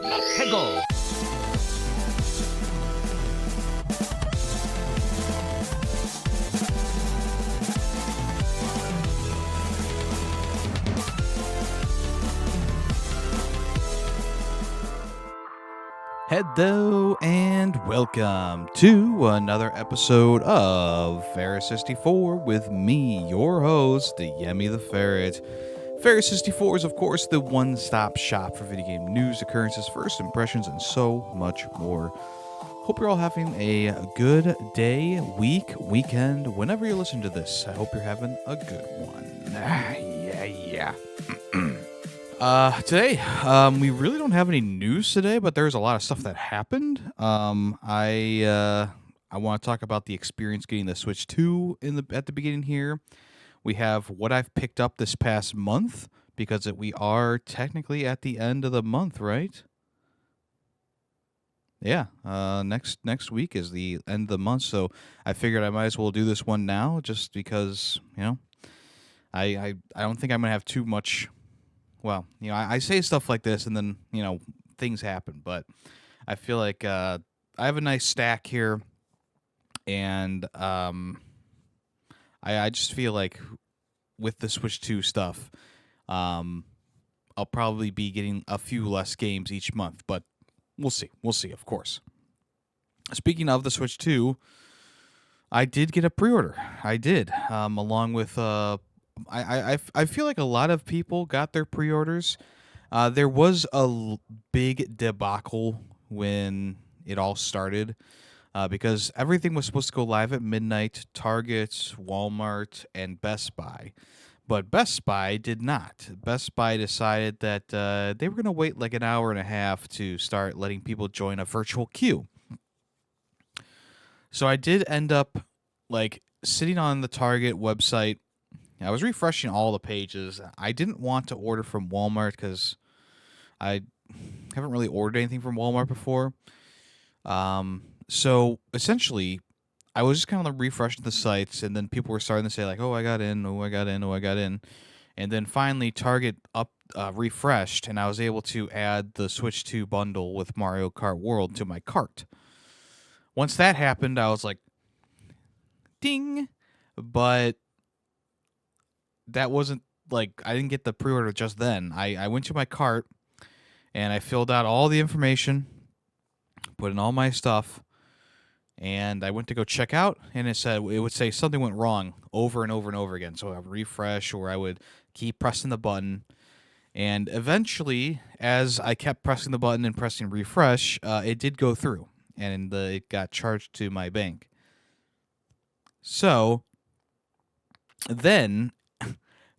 Tego. Hello and welcome to another episode of Ferris 64 with me, your host, Yemmy the Ferret. Ferris 64 is, of course, the one-stop shop for video game news, occurrences, first impressions, and so much more. Hope you're all having a good day, week, weekend, whenever you listen to this. I hope you're having a good one. Yeah. Today, we really don't have any news today, but there's a lot of stuff that happened. I want to talk about the experience getting the Switch 2 at the beginning here. We have what I've picked up this past month, because we are technically at the end of the month, right? Yeah, next week is the end of the month, so I figured I might as well do this one now, just because, I don't think I'm gonna have too much. Well, I say stuff like this, and then things happen, but I feel like I have a nice stack here, and I just feel like with the Switch 2 stuff, I'll probably be getting a few less games each month, but we'll see. We'll see, of course. Speaking of the Switch 2, I did get a pre-order. I did, along with I feel like a lot of people got their pre-orders. There was a big debacle when it all started, because everything was supposed to go live at midnight. Target, Walmart, and Best Buy. But Best Buy did not. Best Buy decided that they were going to wait like an hour and a half to start letting people join a virtual queue. So I did end up sitting on the Target website. I was refreshing all the pages. I didn't want to order from Walmart because I haven't really ordered anything from Walmart before. So essentially, I was just kind of refreshing the sites, and then people were starting to say like, "Oh, I got in. Oh, I got in. Oh, I got in." And then finally, Target refreshed, and I was able to add the Switch 2 bundle with Mario Kart World to my cart. Once that happened, I was like, "Ding!" But that wasn't I didn't get the pre-order just then. I went to my cart and I filled out all the information, put in all my stuff, and I went to go check out, and it would say something went wrong over and over and over again. So I would refresh, or I would keep pressing the button, and eventually, as I kept pressing the button and pressing refresh, it did go through, and it got charged to my bank. So then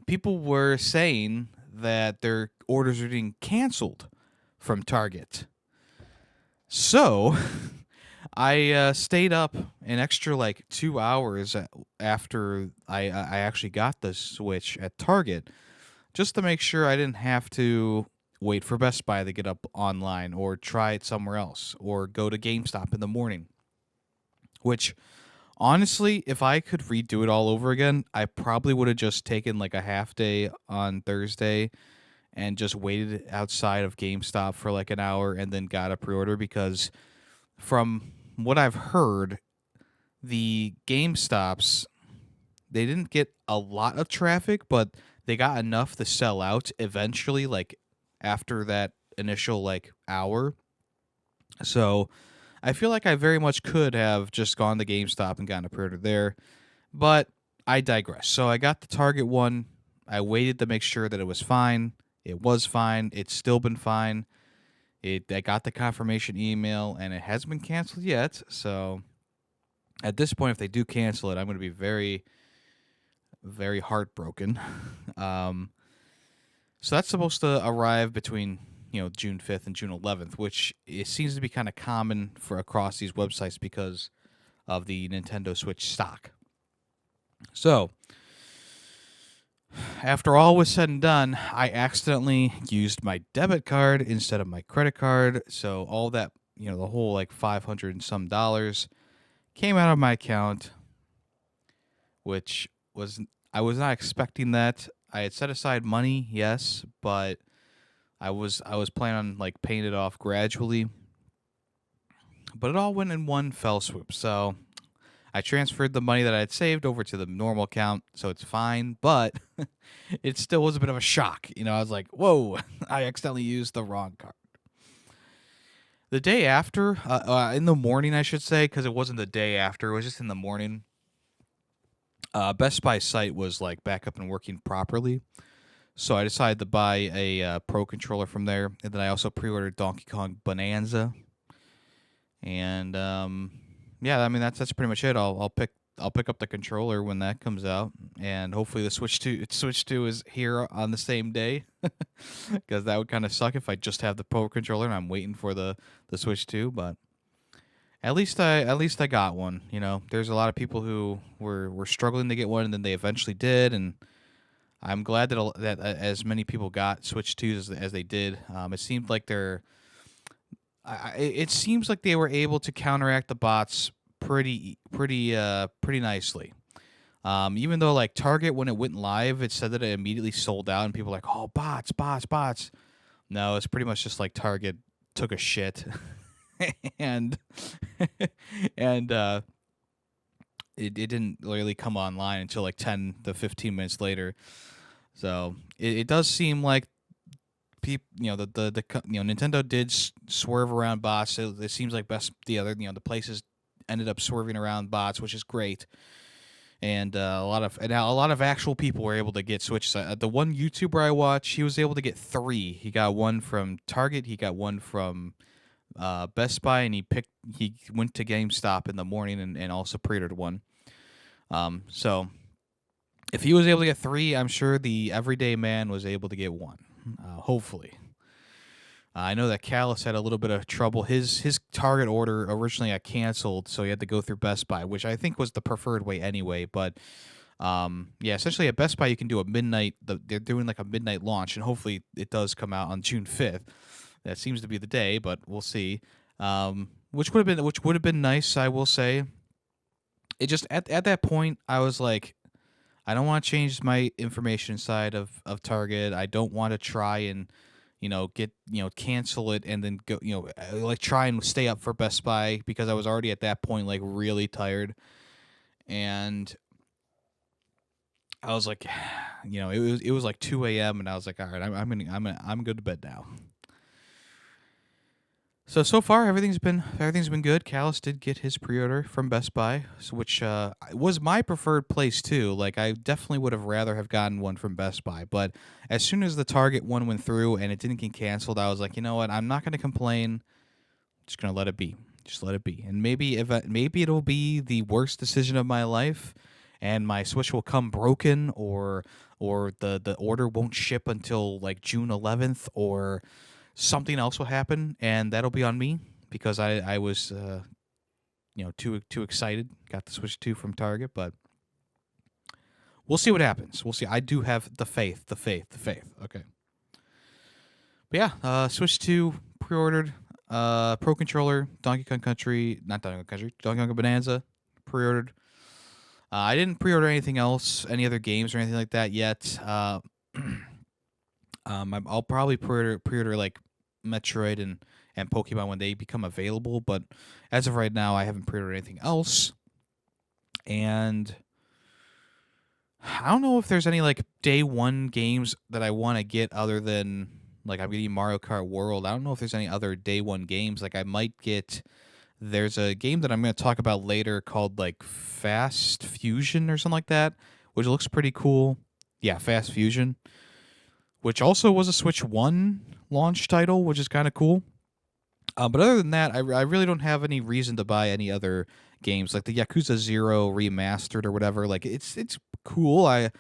people were saying that their orders are getting canceled from Target. So I stayed up an extra 2 hours after I actually got the Switch at Target, just to make sure I didn't have to wait for Best Buy to get up online, or try it somewhere else, or go to GameStop in the morning. Which, honestly, if I could redo it all over again, I probably would have just taken a half day on Thursday and just waited outside of GameStop for an hour and then got a pre-order, because from what I've heard, the GameStops, they didn't get a lot of traffic, but they got enough to sell out eventually, after that initial hour. So I feel like I very much could have just gone to GameStop and gotten a pre-order there, but I digress. So I got the Target one. I waited to make sure that it was fine. It was fine. It's still been fine. I got the confirmation email, and it hasn't been canceled yet. So at this point, if they do cancel it, I'm going to be very, very heartbroken. So that's supposed to arrive between June 5th and June 11th, which it seems to be kind of common for across these websites because of the Nintendo Switch stock. So after all was said and done, I accidentally used my debit card instead of my credit card. So all that, the whole $500 and some dollars came out of my account, which I was not expecting that. I had set aside money, yes, but I was planning on like paying it off gradually, but it all went in one fell swoop. So I transferred the money that I had saved over to the normal account, so it's fine. But it still was a bit of a shock. I was like, "Whoa!" I accidentally used the wrong card. The day after, in the morning, I should say, because it wasn't the day after. It was just in the morning. Best Buy site was like back up and working properly, so I decided to buy a Pro controller from there, and then I also pre-ordered Donkey Kong Bonanza. And yeah, I mean that's pretty much it. I'll pick up the controller when that comes out, and hopefully the Switch 2 is here on the same day, because that would kind of suck if I just have the Pro controller and I'm waiting for the Switch 2. But at least I got one. There's a lot of people who were struggling to get one, and then they eventually did, and I'm glad that as many people got Switch 2s as they did. It seemed like it seems like they were able to counteract the bots pretty nicely. Even though like Target, when it went live, it said that it immediately sold out, and people were like, "Oh, bots, bots, bots." No, it's pretty much just like Target took a shit, and and it didn't really come online until like 10 to 15 minutes later. So it does seem like people, Nintendo did swerve around bots. It seems like the places ended up swerving around bots, which is great. And a lot of actual people were able to get Switches. The one YouTuber I watch, he was able to get 3. He got one from Target, he got one from Best Buy, and he went to GameStop in the morning and also pre-ordered one. So if he was able to get 3, I'm sure the everyday man was able to get 1. Hopefully. I know that Callus had a little bit of trouble. His Target order originally got canceled, so he had to go through Best Buy, which I think was the preferred way anyway. But yeah, essentially at Best Buy you can do a midnight. They're doing like a midnight launch, and hopefully it does come out on June 5th. That seems to be the day, but we'll see. Which would have been nice, I will say. It just at that point I was like, I don't want to change my information inside of Target. I don't want to try and get cancel it and then go like try and stay up for Best Buy, because I was already at that point like really tired, and I was like, it was like 2 a.m. and I was like, all right, I'm good to bed now. So far everything's been good. Callus did get his pre-order from Best Buy, which was my preferred place too. Like I definitely would have rather have gotten one from Best Buy, but as soon as the Target one went through and it didn't get canceled, I was like, you know what? I'm not going to complain. I'm just going to let it be. Just let it be. And maybe it'll be the worst decision of my life, and my Switch will come broken, or the order won't ship until like June 11th, or something else will happen, and that'll be on me, because I was too excited. Got the Switch 2 from Target, but we'll see what happens. We'll see. I do have the faith. Okay. But yeah, Switch 2 pre-ordered. Pro controller, Donkey Kong Bonanza pre-ordered. I didn't pre-order anything else, any other games or anything like that yet. I'll probably pre-order like Metroid and Pokemon when they become available, but as of right now, I haven't pre-ordered anything else. And I don't know if there's any like day one games that I want to get other than like I'm getting Mario Kart World. I don't know if there's any other day one games. Like I might get. There's a game that I'm going to talk about later called like Fast Fusion or something like that, which looks pretty cool. Yeah, Fast Fusion, which also was a Switch 1 launch title, which is kind of cool. But other than that, I really don't have any reason to buy any other games like the Yakuza 0 Remastered or whatever. Like it's cool. I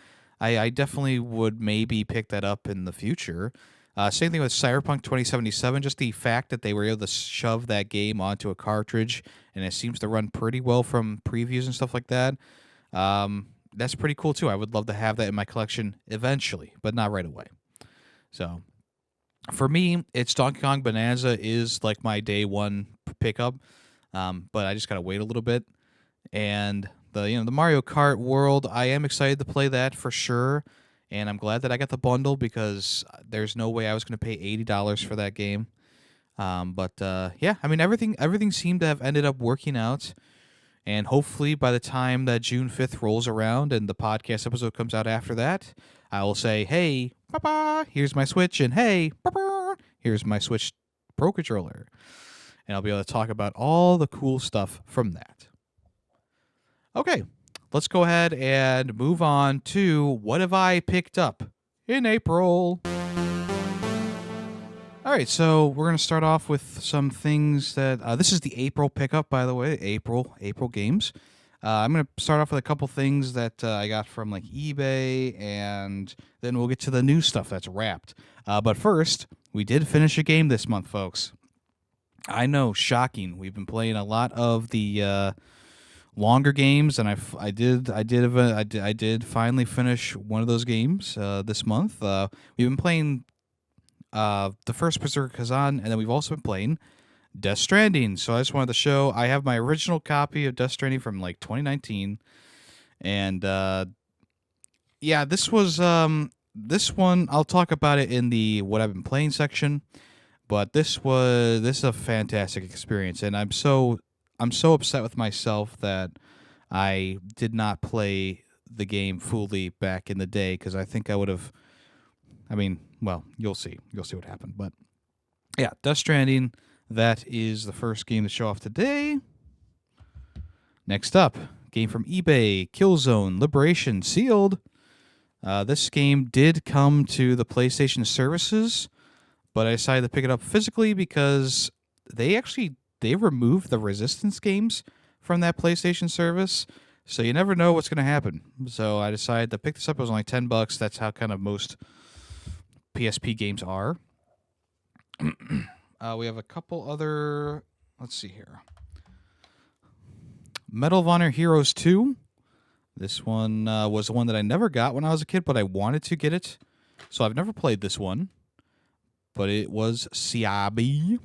definitely would maybe pick that up in the future. Same thing with Cyberpunk 2077. Just the fact that they were able to shove that game onto a cartridge and it seems to run pretty well from previews and stuff like that. That's pretty cool too. I would love to have that in my collection eventually, but not right away. So for me, it's Donkey Kong Bonanza is like my day one pickup, but I just gotta wait a little bit. And the Mario Kart World, I am excited to play that for sure. and I'm glad that I got the bundle because there's no way I was going to pay $80 for that game. Yeah, I mean everything seemed to have ended up working out, and hopefully by the time that June 5th rolls around and the podcast episode comes out after that, I will say, "Hey, papa, here's my Switch," and "Hey, papa, here's my Switch Pro controller," and I'll be able to talk about all the cool stuff from that. Okay, let's go ahead and move on to what have I picked up in April. All right, so we're going to start off with some things that this is the April pickup, by the way, April games. I'm going to start off with a couple things that I got from like eBay, and then we'll get to the new stuff that's wrapped. But first, we did finish a game this month, folks. I know, shocking. We've been playing a lot of the longer games, and I did finally finish one of those games this month. We've been playing the first Berserker Kazan, and then we've also been playing Death Stranding. So I just wanted to show I have my original copy of Death Stranding from like 2019, and yeah, this was this one I'll talk about it in the what I've been playing section, but this is a fantastic experience, and I'm so upset with myself that I did not play the game fully back in the day, because I think I would have. I mean, well, you'll see. You'll see what happened. But yeah, Death Stranding, that is the first game to show off today. Next up, game from eBay, Killzone Liberation Sealed. This game did come to the PlayStation services, but I decided to pick it up physically because they removed the Resistance games from that PlayStation service. So you never know what's going to happen. So I decided to pick this up. It was only $10. That's how kind of most PSP games are. We have a couple other. Let's see here. Medal of Honor Heroes 2. This one was the one that I never got when I was a kid, but I wanted to get it. So I've never played this one. But it was Siabi.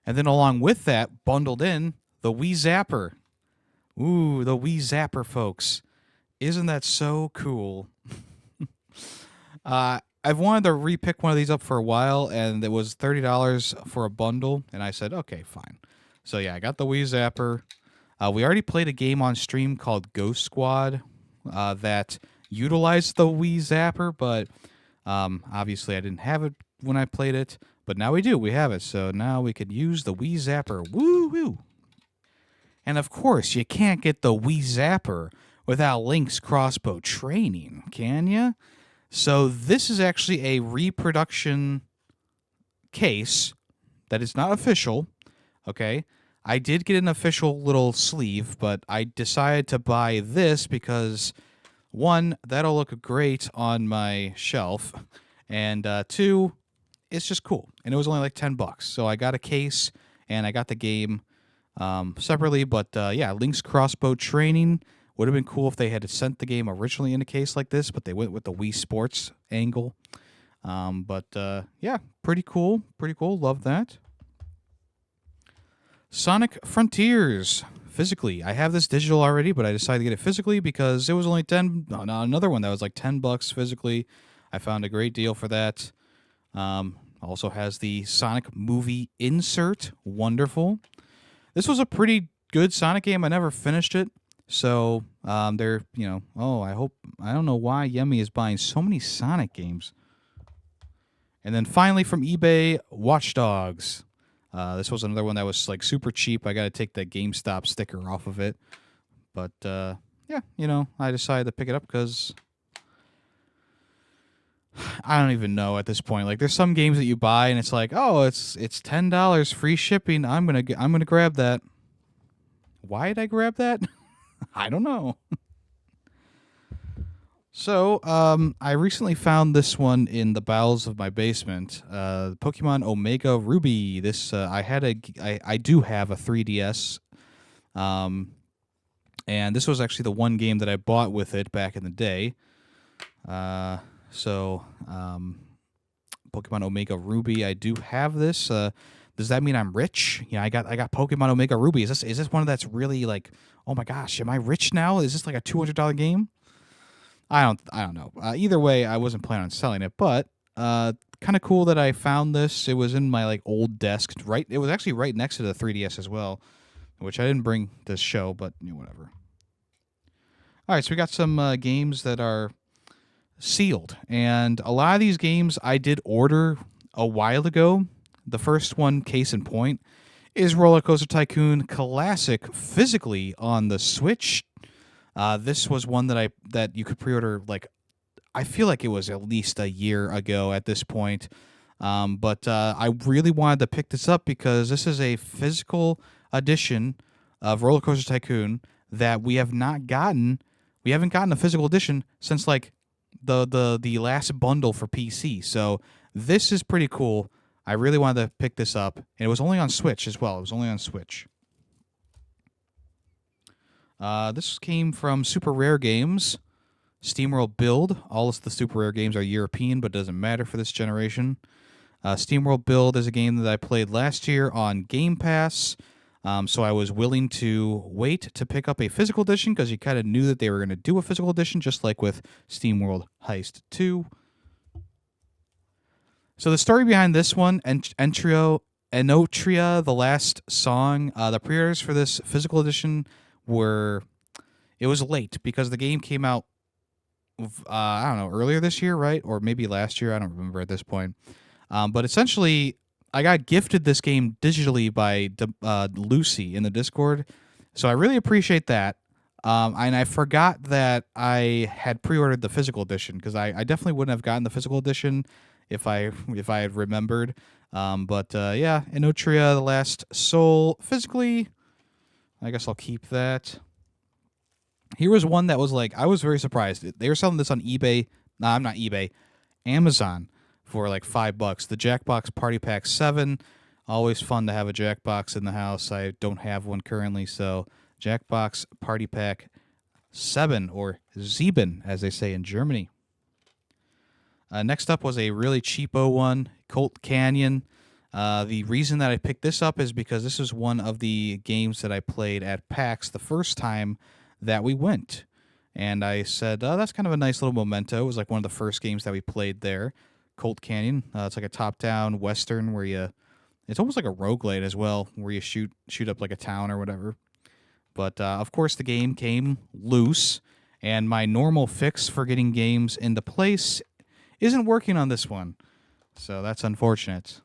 And then along with that, bundled in, the Wii Zapper. Ooh, the Wii Zapper, folks. Isn't that so cool? I've wanted to repick one of these up for a while, and it was $30 for a bundle, and I said, okay, fine. So yeah, I got the Wii Zapper. We already played a game on stream called Ghost Squad that utilized the Wii Zapper, but obviously I didn't have it when I played it, but now we do. We have it, so now we could use the Wii Zapper. Woo-hoo! And of course, you can't get the Wii Zapper without Link's crossbow training, can you? So this is actually a reproduction case that is not official, okay? I did get an official little sleeve, but I decided to buy this because, one, that'll look great on my shelf, and two, it's just cool. And it was only like $10. So I got a case, and I got the game separately, but yeah, Link's crossbow training. Would have been cool if they had sent the game originally in a case like this, but they went with the Wii Sports angle. Yeah, pretty cool. Pretty cool. Love that. Sonic Frontiers. Physically. I have this digital already, but I decided to get it physically because it was only another one that was like $10 physically. I found a great deal for that. Also has the Sonic movie insert. Wonderful. This was a pretty good Sonic game. I never finished it. So, I don't know why Yemmy is buying so many Sonic games. And then finally from eBay, Watch Dogs. This was another one that was like super cheap. I got to take the GameStop sticker off of it. But, yeah, I decided to pick it up because I don't even know at this point. Like, there's some games that you buy and it's like, oh, it's $10 free shipping. I'm gonna grab that. Why did I grab that? I don't know. So, I recently found this one in the bowels of my basement. Pokemon Omega Ruby. This I do have a 3DS. And this was actually the one game that I bought with it back in the day. Pokemon Omega Ruby. I do have this. Does that mean I'm rich? Yeah, I got Pokemon Omega Ruby. Is this one that's really like, oh my gosh, am I rich now? Is this like a $200 game? I don't know. Either way, I wasn't planning on selling it, but kind of cool that I found this. It was in my like old desk, right? It was actually right next to the 3DS as well, which I didn't bring to show, but whatever. All right, so we got some games that are sealed, and a lot of these games I did order a while ago. The first one, case in point, is Roller Coaster Tycoon Classic physically on the Switch. This was one that you could pre-order, like, I feel like it was at least a year ago at this point. But I really wanted to pick this up because this is a physical edition of Roller Coaster Tycoon that we have not gotten. We haven't gotten a physical edition since like the last bundle for PC. So this is pretty cool. I really wanted to pick this up, and it was only on Switch as well. It was only on Switch. This came from Super Rare Games, SteamWorld Build. All of the Super Rare games are European, but it doesn't matter for this generation. SteamWorld Build is a game that I played last year on Game Pass, so I was willing to wait to pick up a physical edition because you kind of knew that they were going to do a physical edition, just like with SteamWorld Heist 2. So the story behind this one, Enotria, The Last Song, the pre-orders for this physical edition it was late because the game came out, I don't know, earlier this year, right? Or maybe last year, I don't remember at this point. But essentially, I got gifted this game digitally by Lucy in the Discord, so I really appreciate that. And I forgot that I had pre-ordered the physical edition because I definitely wouldn't have gotten the physical edition if I had remembered. But yeah, Enotria, The Last Soul, physically, I guess I'll keep that. Here was one that was like, I was very surprised. They were selling this on eBay. No, I'm not eBay. Amazon for like $5. The Jackbox Party Pack 7. Always fun to have a Jackbox in the house. I don't have one currently, so Jackbox Party Pack 7, or Sieben, as they say in Germany. Next up was a really cheapo one, Colt Canyon. The reason that I picked this up is because this is one of the games that I played at PAX the first time that we went. And I said, oh, that's kind of a nice little memento. It was like one of the first games that we played there. Colt Canyon. It's like a top-down Western where it's almost like a roguelite as well, where you shoot up like a town or whatever. But, of course, the game came loose, and my normal fix for getting games into place isn't working on this one. So that's unfortunate.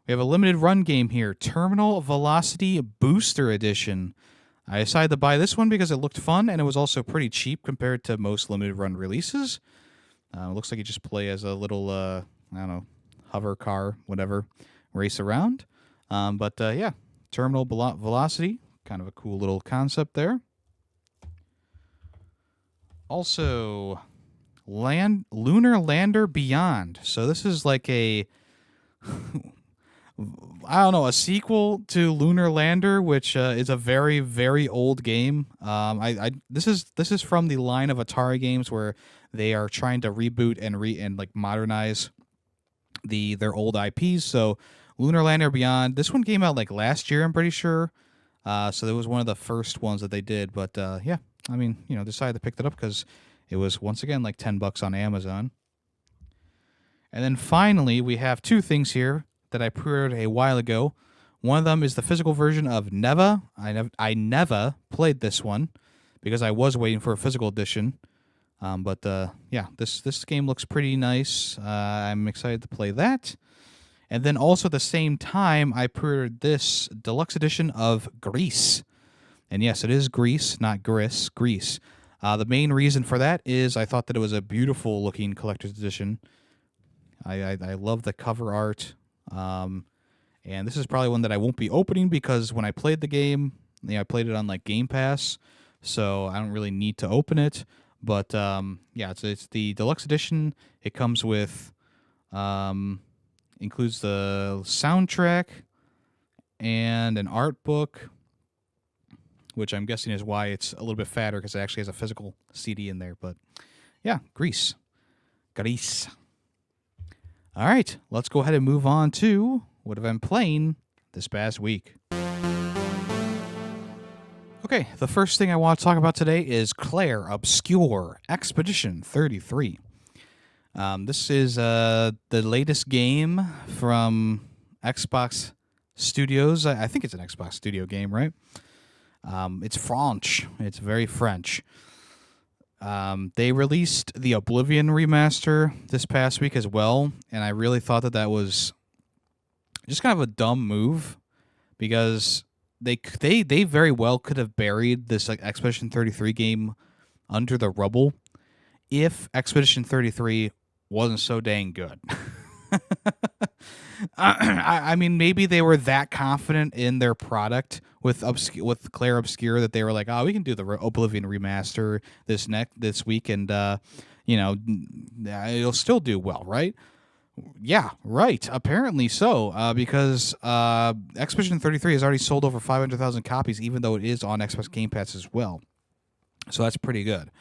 We have a limited run game here, Terminal Velocity Booster Edition. I decided to buy this one because it looked fun, and it was also pretty cheap compared to most limited run releases. It looks like you just play as a little, I don't know, hover car, whatever, race around. But yeah, Terminal Velocity, kind of a cool little concept there. Also, Lunar Lander Beyond. So this is like a, I don't know, a sequel to Lunar Lander, which is a very, very old game. This is from the line of Atari games where they are trying to reboot and like modernize their old IPs. So Lunar Lander Beyond, this one came out like last year, I'm pretty sure. So it was one of the first ones that they did. But yeah, I mean, decided to pick that up because it was once again like $10 on Amazon. And then finally, we have two things here that I pre-ordered a while ago. One of them is the physical version of Neva. I never played this one because I was waiting for a physical edition. But yeah, this game looks pretty nice. I'm excited to play that. And then also at the same time, I pre-ordered this deluxe edition of Grease. And yes, it is Grease, not Gris, Grease. The main reason for that is I thought that it was a beautiful looking collector's edition. I love the cover art. And this is probably one that I won't be opening because when I played the game, I played it on like Game Pass, so I don't really need to open it. But yeah, it's the deluxe edition. It comes with includes the soundtrack and an art book, which I'm guessing is why it's a little bit fatter because it actually has a physical CD in there. But yeah, Grease. All right, let's go ahead and move on to what have I been playing this past week. Okay, the first thing I want to talk about today is Clair Obscure Expedition 33. This is the latest game from Xbox Studios. I think it's an Xbox Studio game, right? It's French. It's very French. They released the Oblivion remaster this past week as well, and I really thought that was just kind of a dumb move because they very well could have buried this like Expedition 33 game under the rubble if Expedition 33 wasn't so dang good. I mean, maybe they were that confident in their product with Clair Obscure that they were like, "Oh, we can do the Oblivion remaster this week, and it'll still do well, right?" Yeah, right. Apparently so, because Expedition 33 has already sold over 500,000 copies, even though it is on Xbox Game Pass as well. So that's pretty good.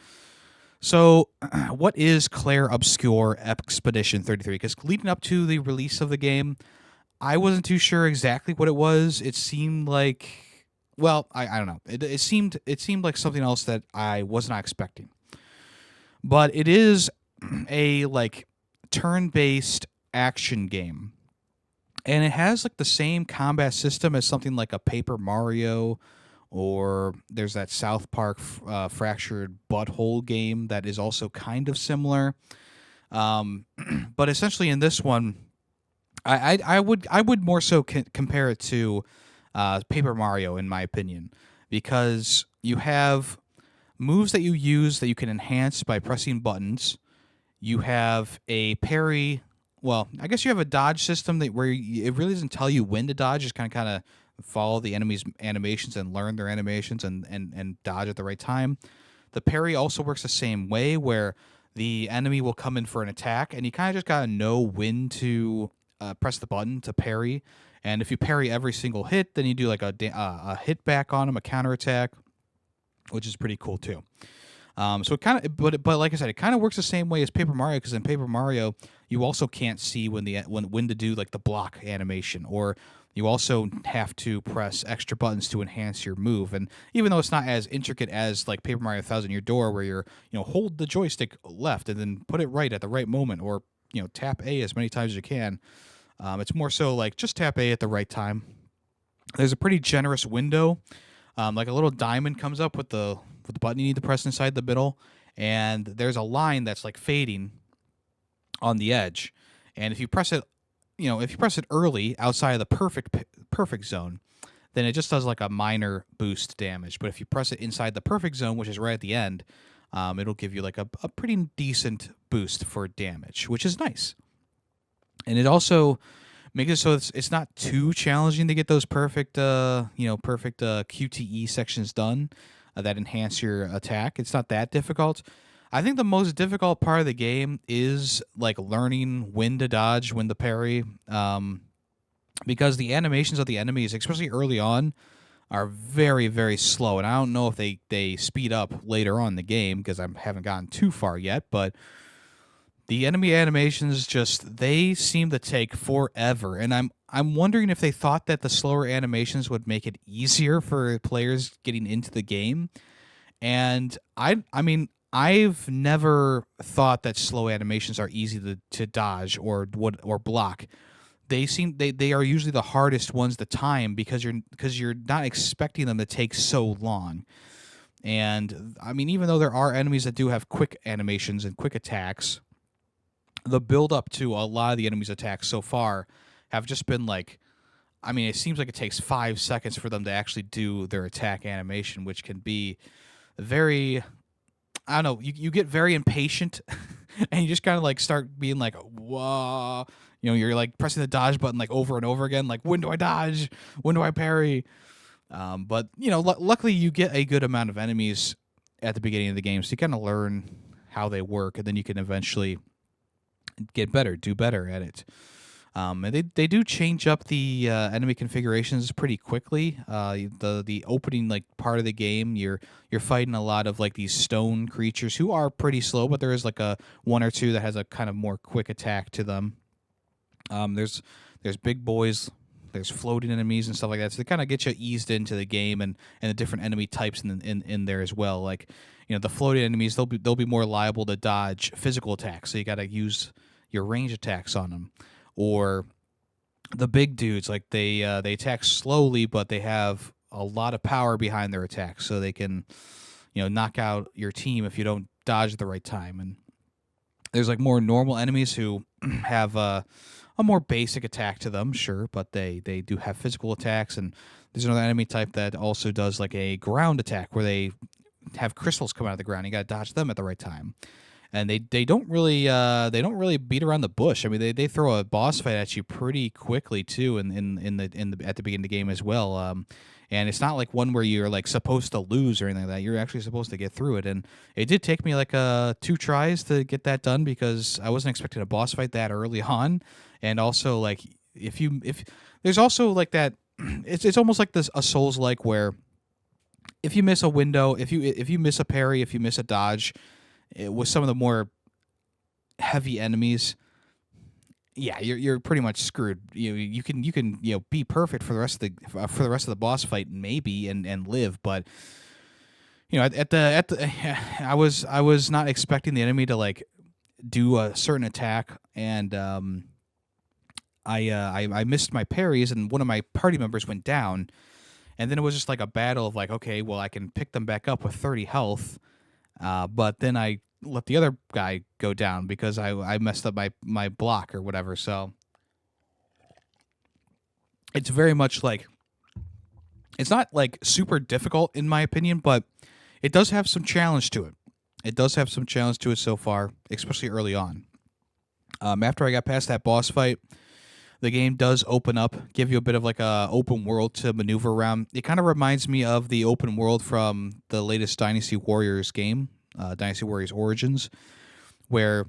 So, what is Clair Obscure Expedition 33? Because leading up to the release of the game, I wasn't too sure exactly what it was. It seemed like, well, I don't know. It seemed like something else that I was not expecting. But it is a like turn-based action game, and it has like the same combat system as something like a Paper Mario, or there's that South Park Fractured Butthole game that is also kind of similar. But essentially in this one, I would more so compare it to Paper Mario in my opinion, because you have moves that you use that you can enhance by pressing buttons. You have a parry. Well, I guess you have a dodge system where it really doesn't tell you when to dodge. Just kind of follow the enemy's animations and learn their animations and dodge at the right time. The parry also works the same way, where the enemy will come in for an attack, and you kind of just gotta know when to press the button to parry. And if you parry every single hit, then you do like a hit back on them, a counterattack, which is pretty cool too. So it kind of, but like I said, it kind of works the same way as Paper Mario, because in Paper Mario you also can't see when to do like the block animation, or you also have to press extra buttons to enhance your move. And even though it's not as intricate as like Paper Mario Thousand Year Door, where you're hold the joystick left and then put it right at the right moment, or tap A as many times as you can, it's more so like just tap A at the right time. There's a pretty generous window. Like a little diamond comes up with the button you need to press inside the middle, and there's a line that's like fading on the edge. And if you press it, early outside of the perfect zone, then it just does like a minor boost damage. But if you press it inside the perfect zone, which is right at the end, it'll give you like a pretty decent boost for damage, which is nice. And it also makes it so it's not too challenging to get those perfect QTE sections done that enhance your attack. It's not that difficult. I think the most difficult part of the game is like learning when to dodge, when to parry, because the animations of the enemies, especially early on, are very, very slow. And I don't know if they speed up later on in the game, because I haven't gotten too far yet, but the enemy animations they seem to take forever, and I'm wondering if they thought that the slower animations would make it easier for players getting into the game. And I mean, I've never thought that slow animations are easy to dodge or block. They are usually the hardest ones to time, because you're not expecting them to take so long. And I mean, even though there are enemies that do have quick animations and quick attacks, the build up to a lot of the enemies' attacks so far have just been like, I mean, it seems like it takes 5 seconds for them to actually do their attack animation, which can be very, I don't know, you get very impatient and you just kind of like start being like, whoa, you're like pressing the dodge button like over and over again, like, when do I dodge? When do I parry? But luckily you get a good amount of enemies at the beginning of the game, so you kind of learn how they work, and then you can eventually do better at it. And they do change up the enemy configurations pretty quickly. The opening like part of the game, you're fighting a lot of like these stone creatures who are pretty slow, but there is like a one or two that has a kind of more quick attack to them. There's big boys There's floating enemies and stuff like that. So they kind of get you eased into the game and the different enemy types in there as well. Like, the floating enemies, they'll be more liable to dodge physical attacks. So you got to use your range attacks on them. Or the big dudes, like they attack slowly, but they have a lot of power behind their attacks, so they can knock out your team if you don't dodge at the right time. And there's like more normal enemies who have a more basic attack to them, sure, but they do have physical attacks. And there's another enemy type that also does like a ground attack where they have crystals come out of the ground. You got to dodge them at the right time. And they don't really beat around the bush. I mean, they throw a boss fight at you pretty quickly too, at the beginning of the game as well. And it's not like one where you're like supposed to lose or anything like that. You're actually supposed to get through it. And it did take me like 2 tries to get that done because I wasn't expecting a boss fight that early on. And also, like, if there's also like that, it's almost like a Souls like where if you miss a window, if you miss a parry, if you miss a dodge, with some of the more heavy enemies, yeah, you're pretty much screwed. You can be perfect for the rest of the boss fight maybe and live, but at the I was not expecting the enemy to like do a certain attack, and I missed my parries, and one of my party members went down, and then it was just like a battle of like, okay, well, I can pick them back up with 30 health. But then I let the other guy go down because I messed up my block or whatever. So it's very much like, it's not like super difficult in my opinion, but it does have some challenge to it. It does have some challenge to it so far, especially early on. After I got past that boss fight, the game does open up, give you a bit of like a open world to maneuver around. It kind of reminds me of the open world from the latest Dynasty Warriors game, Dynasty Warriors Origins, where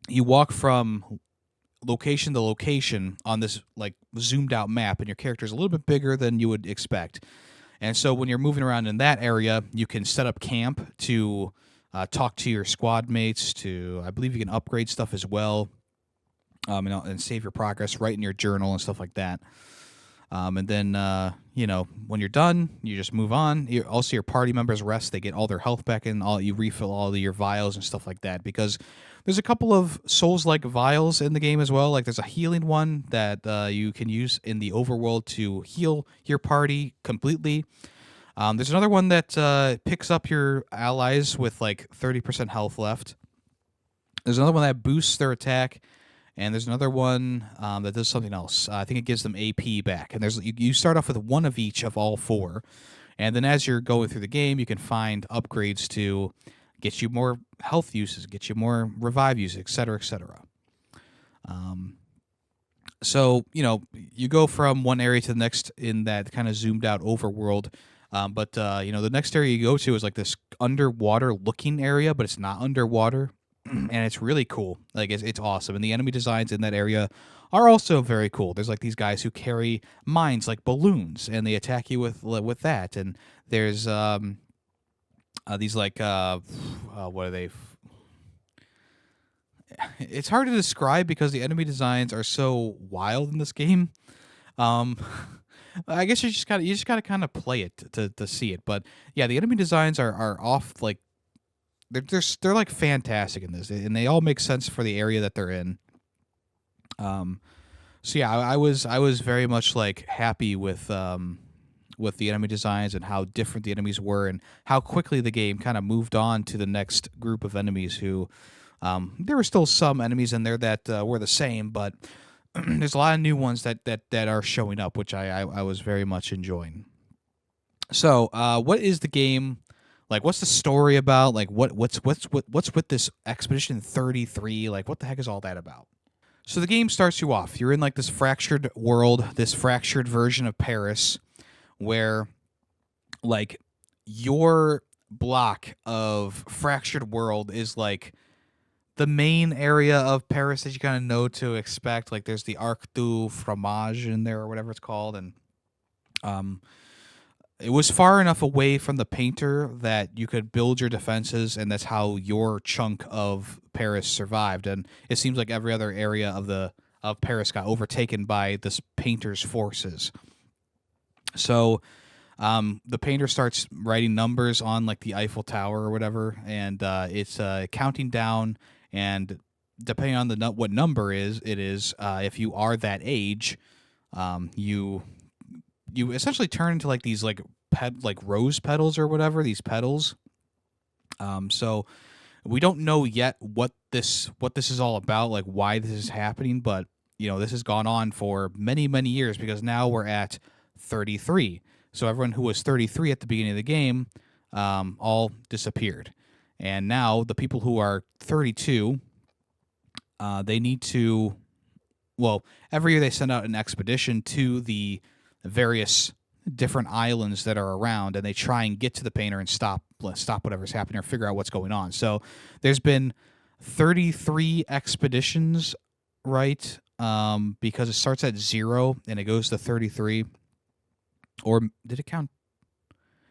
you walk from location to location on this like zoomed out map, and your character is a little bit bigger than you would expect. And so when you're moving around in that area, you can set up camp to talk to your squad mates. I believe you can upgrade stuff as well. And save your progress right in your journal and stuff like that. And then, when you're done, you just move on. Also, your party members rest. They get all their health back in. You refill all of your vials and stuff like that. Because there's a couple of Souls-like vials in the game as well. Like there's a healing one that you can use in the overworld to heal your party completely. There's another one that picks up your allies with like 30% health left. There's another one that boosts their attack. And there's another one that does something else. I think it gives them AP back. And you start off with one of each of all 4. And then as you're going through the game, you can find upgrades to get you more health uses, get you more revive uses, et cetera, et cetera. So, you go from one area to the next in that kind of zoomed out overworld. But the next area you go to is like this underwater looking area, but it's not underwater. And it's really cool. Like it's awesome. And the enemy designs in that area are also very cool. There's like these guys who carry mines like balloons, and they attack you with that. And there's these like what are they? It's hard to describe because the enemy designs are so wild in this game. I guess you just gotta kind of play it to see it. But yeah, the enemy designs are off like. They're like fantastic in this, and they all make sense for the area that they're in. So yeah, I was very much like happy with the enemy designs and how different the enemies were, and how quickly the game kind of moved on to the next group of enemies. Who there were still some enemies in there that were the same, but there's a lot of new ones that are showing up, which I was very much enjoying. So what is the game? Like, what's the story about? Like, what's with this Expedition 33? Like, what the heck is all that about? So the game starts you off. You're in like this fractured world, this fractured version of Paris, where like your block of fractured world is like the main area of Paris that you kind of know to expect. Like, there's the Arc du Fromage in there or whatever it's called, and it was far enough away from the painter that you could build your defenses, and that's how your chunk of Paris survived. And it seems like every other area of the of Paris got overtaken by this painter's forces. So the painter starts writing numbers on like the Eiffel Tower or whatever, and it's counting down. And depending on the what number it is, if you are that age, you essentially turn into like these like like rose petals or whatever, these petals. So we don't know yet what this is all about, like why this is happening, but this has gone on for many years, because now we're at 33. So everyone who was 33 at the beginning of the game all disappeared. And now the people who are 32, they need to, well, every year they send out an expedition to the various different islands that are around, and they try and get to the painter and stop whatever's happening or figure out what's going on. So there's been 33 expeditions, right? Because it starts at 0 and it goes to 33. Or did it count?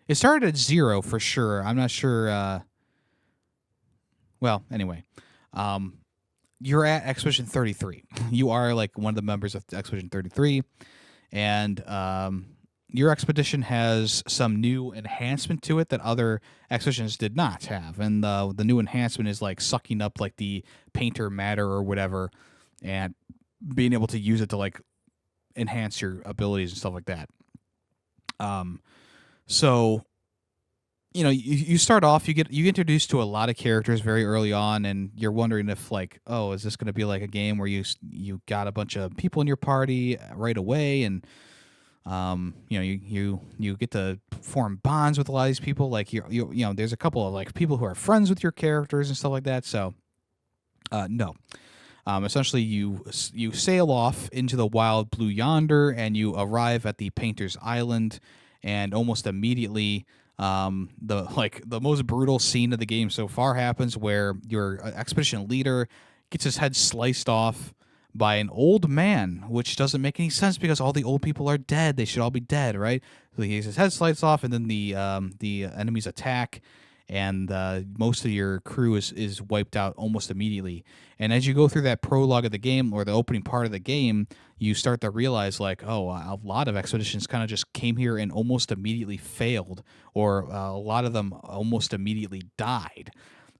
It started at 0 for sure. I'm not sure. Well, anyway, you're at Expedition 33. You are like one of the members of Expedition 33, and your expedition has some new enhancement to it that other expeditions did not have. And the new enhancement is like sucking up like the painter matter or whatever, and being able to use it to like enhance your abilities and stuff like that. So you start off, you get introduced to a lot of characters very early on, and you're wondering if like, oh, is this going to be like a game where you got a bunch of people in your party right away, and you get to form bonds with a lot of these people. Like there's a couple of like people who are friends with your characters and stuff like that. So no. Essentially, you sail off into the wild blue yonder, and you arrive at the Painter's Island, and almost immediately, the most brutal scene of the game so far happens, where your expedition leader gets his head sliced off by an old man, which doesn't make any sense because all the old people are dead. They should all be dead, right? So he gets his head sliced off, and then the enemies attack, and most of your crew is wiped out almost immediately. And as you go through that prologue of the game, or the opening part of the game, you start to realize like, oh, a lot of expeditions kind of just came here and almost immediately failed, or a lot of them almost immediately died.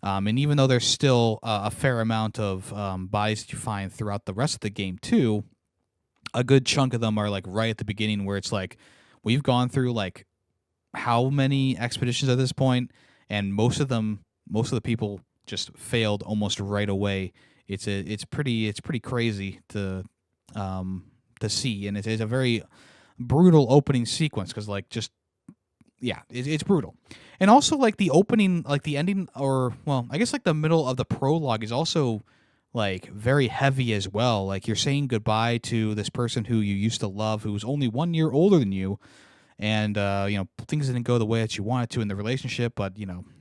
And even though there's still a fair amount of bodies that you find throughout the rest of the game too, a good chunk of them are like right at the beginning, where it's like, we've gone through like how many expeditions at this point, and most of the people just failed almost right away. It's pretty crazy to see, and it's a very brutal opening sequence, because like just it's brutal. And also like the opening, like the ending, or well, I guess like the middle of the prologue is also like very heavy as well. Like you're saying goodbye to this person who you used to love, who's only 1 year older than you, and things didn't go the way that you wanted to in the relationship, but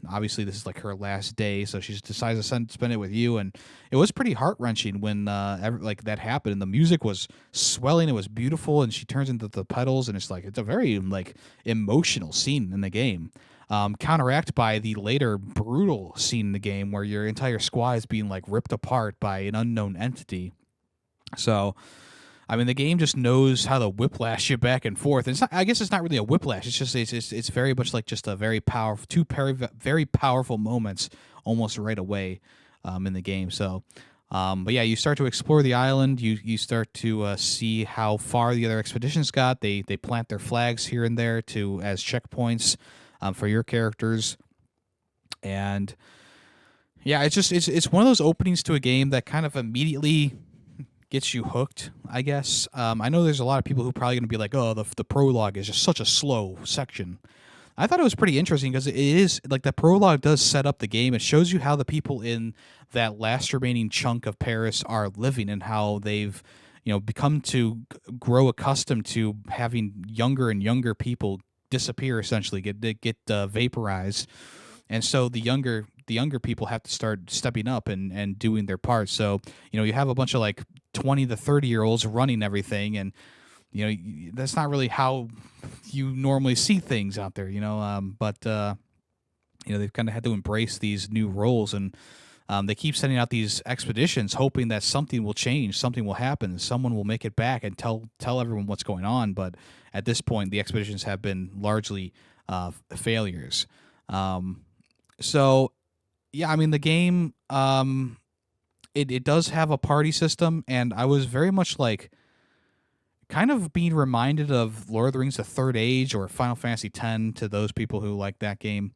obviously this is like her last day, so she just decides to spend it with you. And it was pretty heart-wrenching when like that happened, and the music was swelling, it was beautiful, and she turns into the petals, and it's a very like emotional scene in the game, counteract by the later brutal scene in the game where your entire squad is being like ripped apart by an unknown entity. So I mean, the game just knows how to whiplash you back and forth. And it's not, I guess it's not really a whiplash. It's just it's very much like just a very powerful very powerful moments almost right away in the game. So, but yeah, you start to explore the island. You start to see how far the other expeditions got. They plant their flags here and there as checkpoints for your characters. And yeah, it's one of those openings to a game that kind of immediately gets you hooked, I guess. I know there's a lot of people who are probably going to be like, oh, the prologue is just such a slow section. I thought it was pretty interesting, because it is, like, the prologue does set up the game. It shows you how the people in that last remaining chunk of Paris are living, and how they've, become to grow accustomed to having younger and younger people disappear, essentially, get vaporized. And so the younger people have to start stepping up and doing their part. So, you have a bunch of like 20 to 30-year-olds running everything, and that's not really how you normally see things out there, but they've kind of had to embrace these new roles. And They keep sending out these expeditions, hoping that something will change, something will happen, someone will make it back and tell everyone what's going on. But at this point, the expeditions have been largely failures. Um, so yeah, I mean the game. It does have a party system, and I was very much like kind of being reminded of Lord of the Rings: The Third Age or Final Fantasy X to those people who like that game,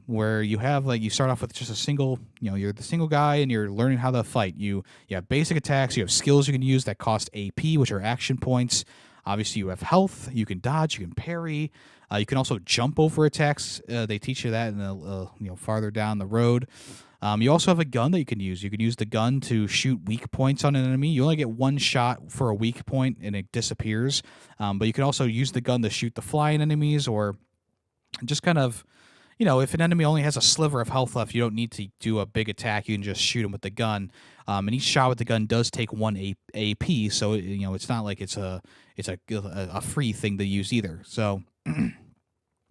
where you have like you start off with just a single, you're the single guy and you're learning how to fight. You have basic attacks, you have skills you can use that cost AP, which are action points. Obviously, you have health, you can dodge, you can parry. You can also jump over attacks. They teach you that in farther down the road. You also have a gun that you can use. You can use the gun to shoot weak points on an enemy. You only get one shot for a weak point and it disappears. But you can also use the gun to shoot the flying enemies, or just kind of, if an enemy only has a sliver of health left, you don't need to do a big attack. You can just shoot him with the gun. And each shot with the gun does take one AP, so it's not like it's a free thing to use either. So.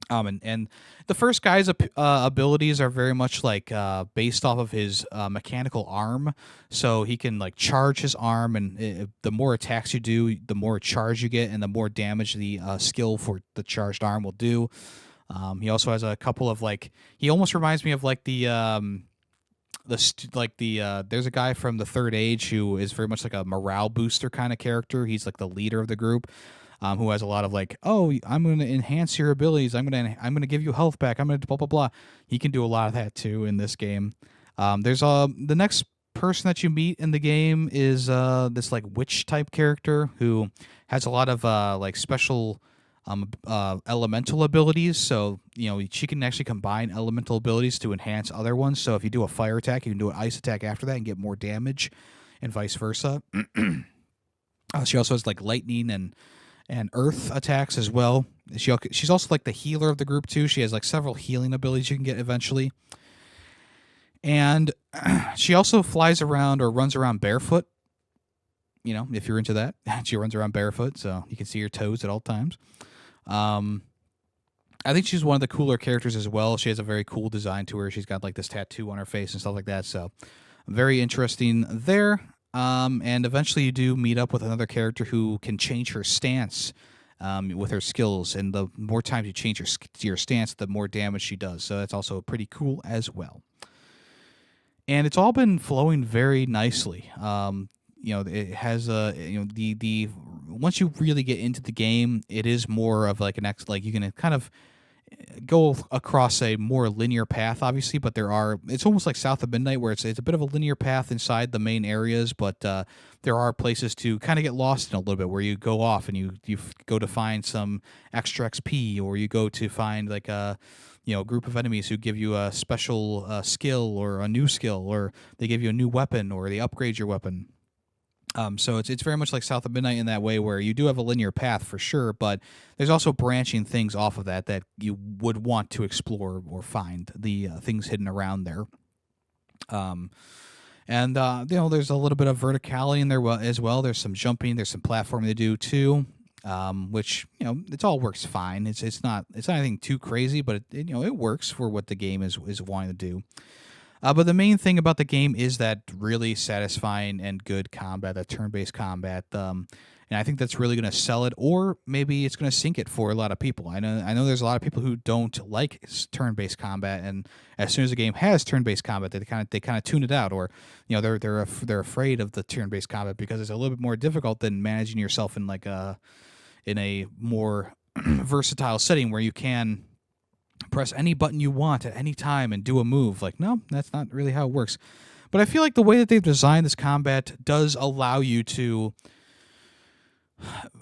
And the first guy's abilities are very much like based off of his mechanical arm, so he can like charge his arm, and the more attacks you do, the more charge you get, and the more damage the skill for the charged arm will do. He also has a couple of he almost reminds me of there's a guy from the Third Age who is very much like a morale booster kind of character. He's like the leader of the group. Who has a lot of I'm going to enhance your abilities. I'm going to give you health back. I'm going to blah blah blah. He can do a lot of that too in this game. There's the next person that you meet in the game is this witch type character who has a lot of special elemental abilities. So she can actually combine elemental abilities to enhance other ones. So if you do a fire attack, you can do an ice attack after that and get more damage, and vice versa. She also has lightning and earth attacks as well. She's also like the healer of the group too. She has several healing abilities you can get eventually. And she also flies around or runs around barefoot. If you're into that. She runs around barefoot, so you can see her toes at all times. I think she's one of the cooler characters as well. She has a very cool design to her. She's got this tattoo on her face and stuff like that. So very interesting there. And eventually you do meet up with another character who can change her stance with her skills. And the more times you change your stance, the more damage she does. So that's also pretty cool as well. And it's all been flowing very nicely. It has the once you really get into the game, it is more of you can kind of go across a more linear path, obviously, but it's almost like South of Midnight, where it's a bit of a linear path inside the main areas, but there are places to kind of get lost in a little bit, where you go off and you go to find some extra XP, or you go to find a group of enemies who give you a special skill or a new skill, or they give you a new weapon, or they upgrade your weapon. So it's very much like South of Midnight in that way, where you do have a linear path for sure, but there's also branching things off of that you would want to explore or find the things hidden around there. There's a little bit of verticality in there as well. There's some jumping, there's some platforming to do too, which it all works fine. It's not anything too crazy, but it works for what the game is wanting to do. But the main thing about the game is that really satisfying and good combat, that turn-based combat. And I think that's really going to sell it, or maybe it's going to sink it for a lot of people. I know there's a lot of people who don't like turn-based combat, and as soon as a game has turn-based combat, they kind of tune it out, or they're afraid of the turn-based combat because it's a little bit more difficult than managing yourself in a more versatile setting where you can press any button you want at any time and do a move. No, that's not really how it works. But I feel like the way that they've designed this combat does allow you to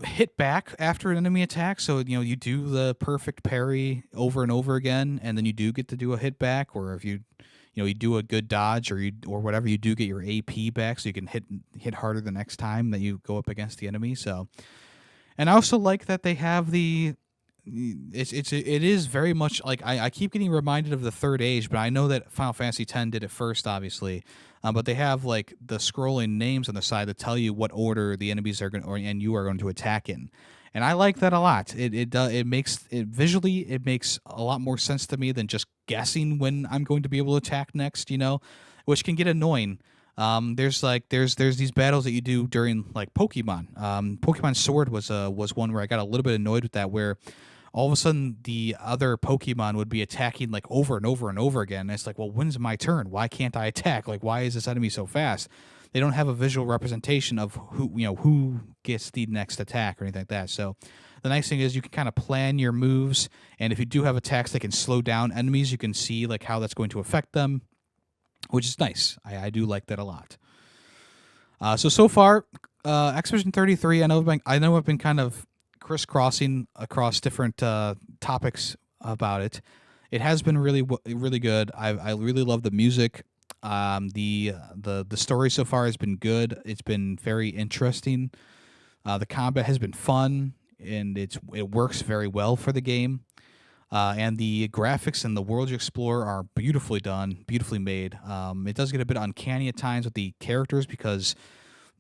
hit back after an enemy attack. So, you do the perfect parry over and over again, and then you do get to do a hit back, or if you do a good dodge or whatever, you do get your AP back, so you can hit harder the next time that you go up against the enemy. So, and I also like that they have it is very much I keep getting reminded of the Third Age, but I know that Final Fantasy X did it first, obviously. But they have the scrolling names on the side that tell you what order the enemies are and you are going to attack in, and I like that a lot. It makes a lot more sense to me than just guessing when I'm going to be able to attack next. which can get annoying. There's these battles that you do during like Pokemon. Pokemon Sword was one where I got a little bit annoyed with that, where all of a sudden the other Pokemon would be attacking like over and over and over again. And it's like, well, when's my turn? Why can't I attack? Like, why is this enemy so fast? They don't have a visual representation of who gets the next attack or anything like that. So the nice thing is you can kind of plan your moves, and if you do have attacks that can slow down enemies, you can see like how that's going to affect them, which is nice. I do like that a lot. So far, Expedition 33. I know I've been kind of crisscrossing across different topics about it. It has been really good. I really love the music. The story so far has been good. It's been very interesting. The combat has been fun, and it works very well for the game. And the graphics and the world you explore are beautifully done, beautifully made. It does get a bit uncanny at times with the characters because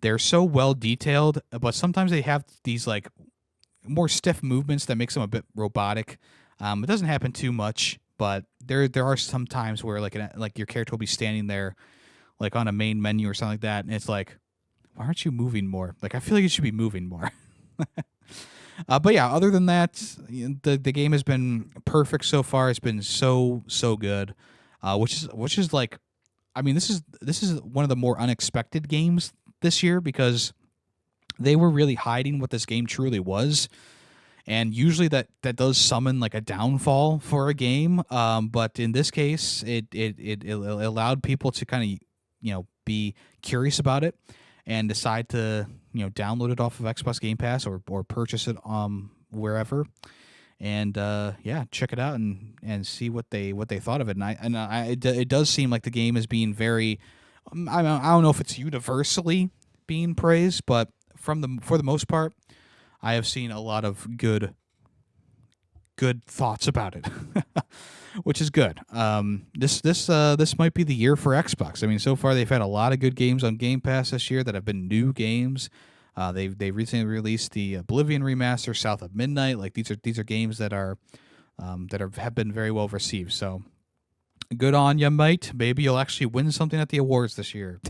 they're so well detailed, but sometimes they have these like more stiff movements that makes them a bit robotic. It doesn't happen too much, but there are some times where like your character will be standing there, like on a main menu or something like that, and it's like, why aren't you moving more? Like I feel like you should be moving more. But yeah, other than that, the game has been perfect so far. It's been so good, which is like, I mean, this is one of the more unexpected games this year because they were really hiding what this game truly was, and usually that does summon like a downfall for a game. But in this case, it allowed people to kind of be curious about it and decide to download it off of Xbox Game Pass or purchase it wherever, and yeah, check it out and see what they thought of it. And it does seem like the game is being very, I don't know if it's universally being praised, but for the most part, I have seen a lot of good thoughts about it, which is good. This might be the year for Xbox. I mean, so far they've had a lot of good games on Game Pass this year that have been new games. They recently released the Oblivion remaster, South of Midnight. Like these are games that have been very well received. So good on you, mate. Maybe you'll actually win something at the awards this year.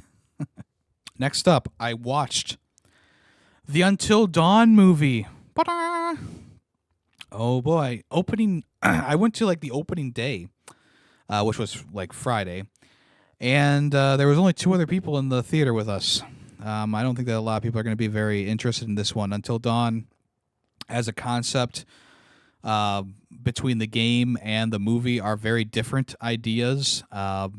Next up, I watched the Until Dawn movie. Ta-da! Oh boy, opening! I went to like the opening day, which was like Friday, and there was only 2 other people in the theater with us. I don't think that a lot of people are going to be very interested in this one. Until Dawn, as a concept, between the game and the movie are very different ideas. I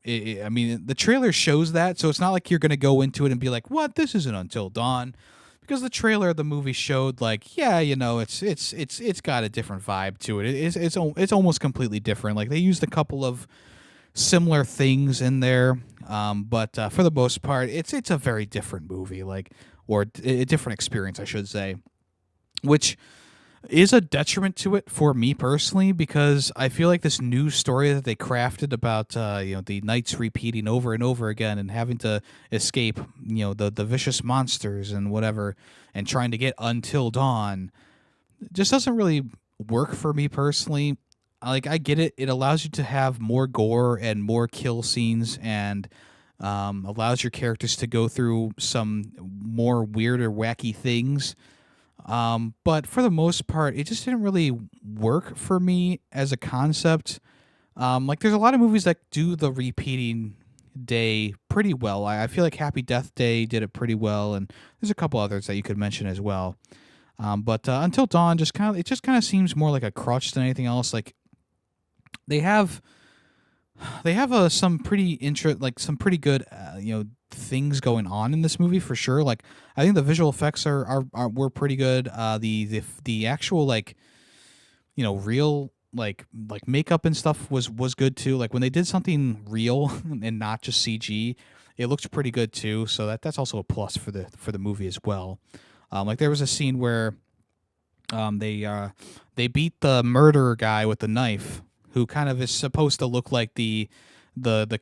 mean, the trailer shows that, so it's not like you're going to go into it and be like, "What? This isn't Until Dawn." Because the trailer of the movie showed, like, yeah, it's got a different vibe to it. It's almost completely different. Like they used a couple of similar things in there, but for the most part, it's a very different movie, or a different experience, I should say, which is a detriment to it for me personally, because I feel like this new story that they crafted about the nights repeating over and over again and having to escape the vicious monsters and whatever and trying to get until dawn just doesn't really work for me personally. Like I get it, it allows you to have more gore and more kill scenes and allows your characters to go through some more weird or wacky things. But for the most part, it just didn't really work for me as a concept. Like there's a lot of movies that do the repeating day pretty well. I feel like Happy Death Day did it pretty well, and there's a couple others that you could mention as well. But Until Dawn just kind of seems more like a crutch than anything else. Like they have some pretty some pretty good things going on in this movie for sure. Like I think the visual effects were pretty good. The actual real makeup and stuff was good too. Like when they did something real and not just CG, it looked pretty good too. So that's also a plus for the movie as well. Like there was a scene where they beat the murderer guy with the knife, who kind of is supposed to look like the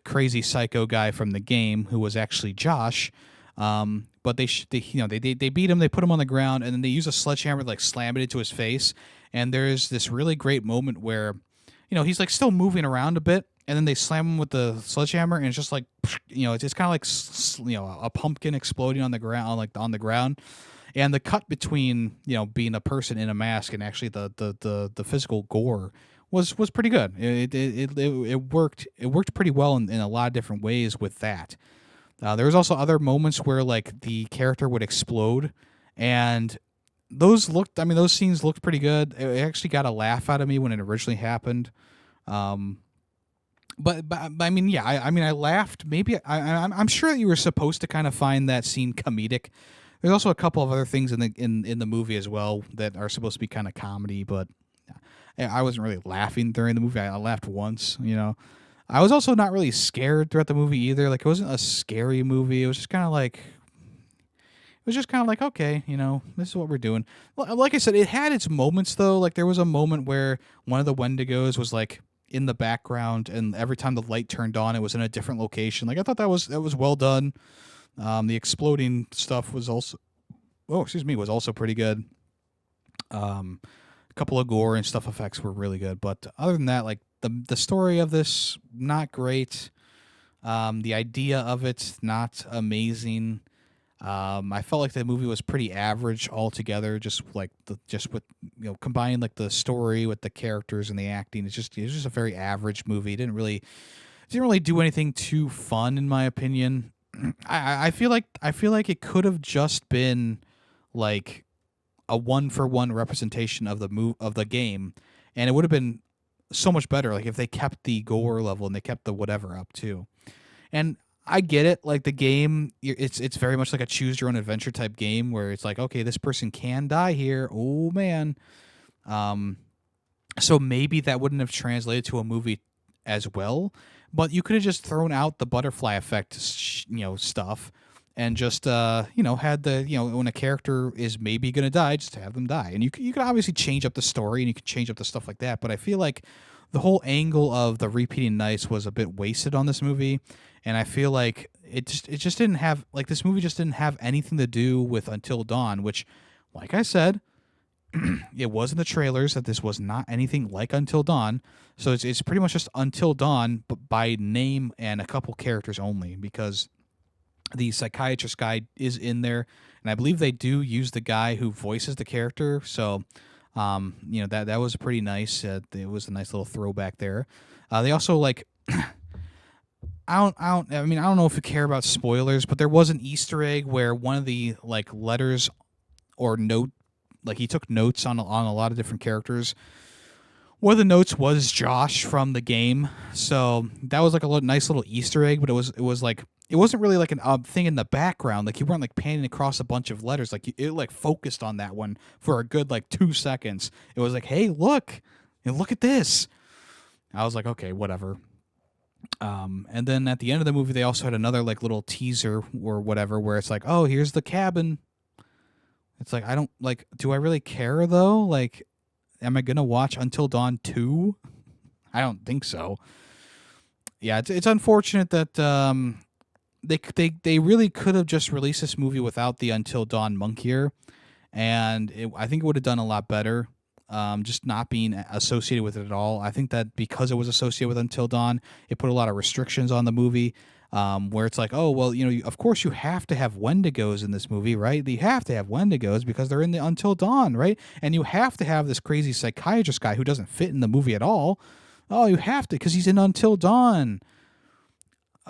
crazy psycho guy from the game, who was actually Josh. But they beat him, they put him on the ground, and then they use a sledgehammer to slam it into his face. And there's this really great moment where he's still moving around a bit, and then they slam him with the sledgehammer, and it's just like, it's kind of like a pumpkin exploding on the ground, like on the ground. And the cut between being a person in a mask and actually the physical gore was pretty good. It worked pretty well in a lot of different ways with that. There was also other moments where like the character would explode, and those scenes looked pretty good. It actually got a laugh out of me when it originally happened. But I mean, yeah, I laughed. Maybe I'm sure that you were supposed to kind of find that scene comedic. There's also a couple of other things in the movie as well that are supposed to be kind of comedy, but I wasn't really laughing during the movie. I laughed once. I was also not really scared throughout the movie either. Like, it wasn't a scary movie. It was just kind of like, okay, this is what we're doing. Well, like I said, it had its moments though. Like, there was a moment where one of the Wendigos was like in the background, and every time the light turned on, it was in a different location. Like, I thought that was well done. The exploding stuff was also, was also pretty good. A couple of gore and stuff effects were really good, but other than that, like the story of this, not great. The idea of it, not amazing. I felt like the movie was pretty average altogether. Just with combining like the story with the characters and the acting, it was just a very average movie. It didn't really do anything too fun, in my opinion. I feel like it could have just been like a 1-for-1 representation of the game, and it would have been so much better. Like, if they kept the gore level and they kept the whatever up too. And I get it. Like, the game, it's very much like a choose your own adventure type game where it's like, okay, this person can die here. Oh man. So maybe that wouldn't have translated to a movie as well. But you could have just thrown out the butterfly effect, stuff, and just had the when a character is maybe gonna die, just have them die. And you could obviously change up the story and you could change up the stuff like that. But I feel like the whole angle of the repeating nights was a bit wasted on this movie, and I feel like it just didn't have, like, this movie just didn't have anything to do with Until Dawn, which, like I said, it was in the trailers that this was not anything like Until Dawn. So it's pretty much just Until Dawn, but by name and a couple characters only, because the psychiatrist guy is in there, and I believe they do use the guy who voices the character. So, that was pretty nice. It was a nice little throwback there. They also, like, I don't know if you care about spoilers, but there was an Easter egg where one of the like letters or note, like, he took notes on a lot of different characters. One of the notes was Josh from the game, so that was like a nice little Easter egg. But it was like, it wasn't really like an thing in the background. Like, you weren't like panning across a bunch of letters. Like, it like focused on that one for a good like 2 seconds. It was like, hey, look, and look at this. I was like, okay, whatever. And then at the end of the movie, they also had another like little teaser or whatever, where it's like, oh, here's the cabin. It's like, I don't like. Do I really care though? Like, am I gonna watch Until Dawn 2? I don't think so. Yeah, it's unfortunate that they really could have just released this movie without the Until Dawn monk here, and I think it would have done a lot better. Just not being associated with it at all. I think that because it was associated with Until Dawn, it put a lot of restrictions on the movie. Where it's like, oh, well, of course you have to have Wendigos in this movie, right? You have to have Wendigos because they're in the Until Dawn, right? And you have to have this crazy psychiatrist guy who doesn't fit in the movie at all. Oh, you have to, because he's in Until Dawn.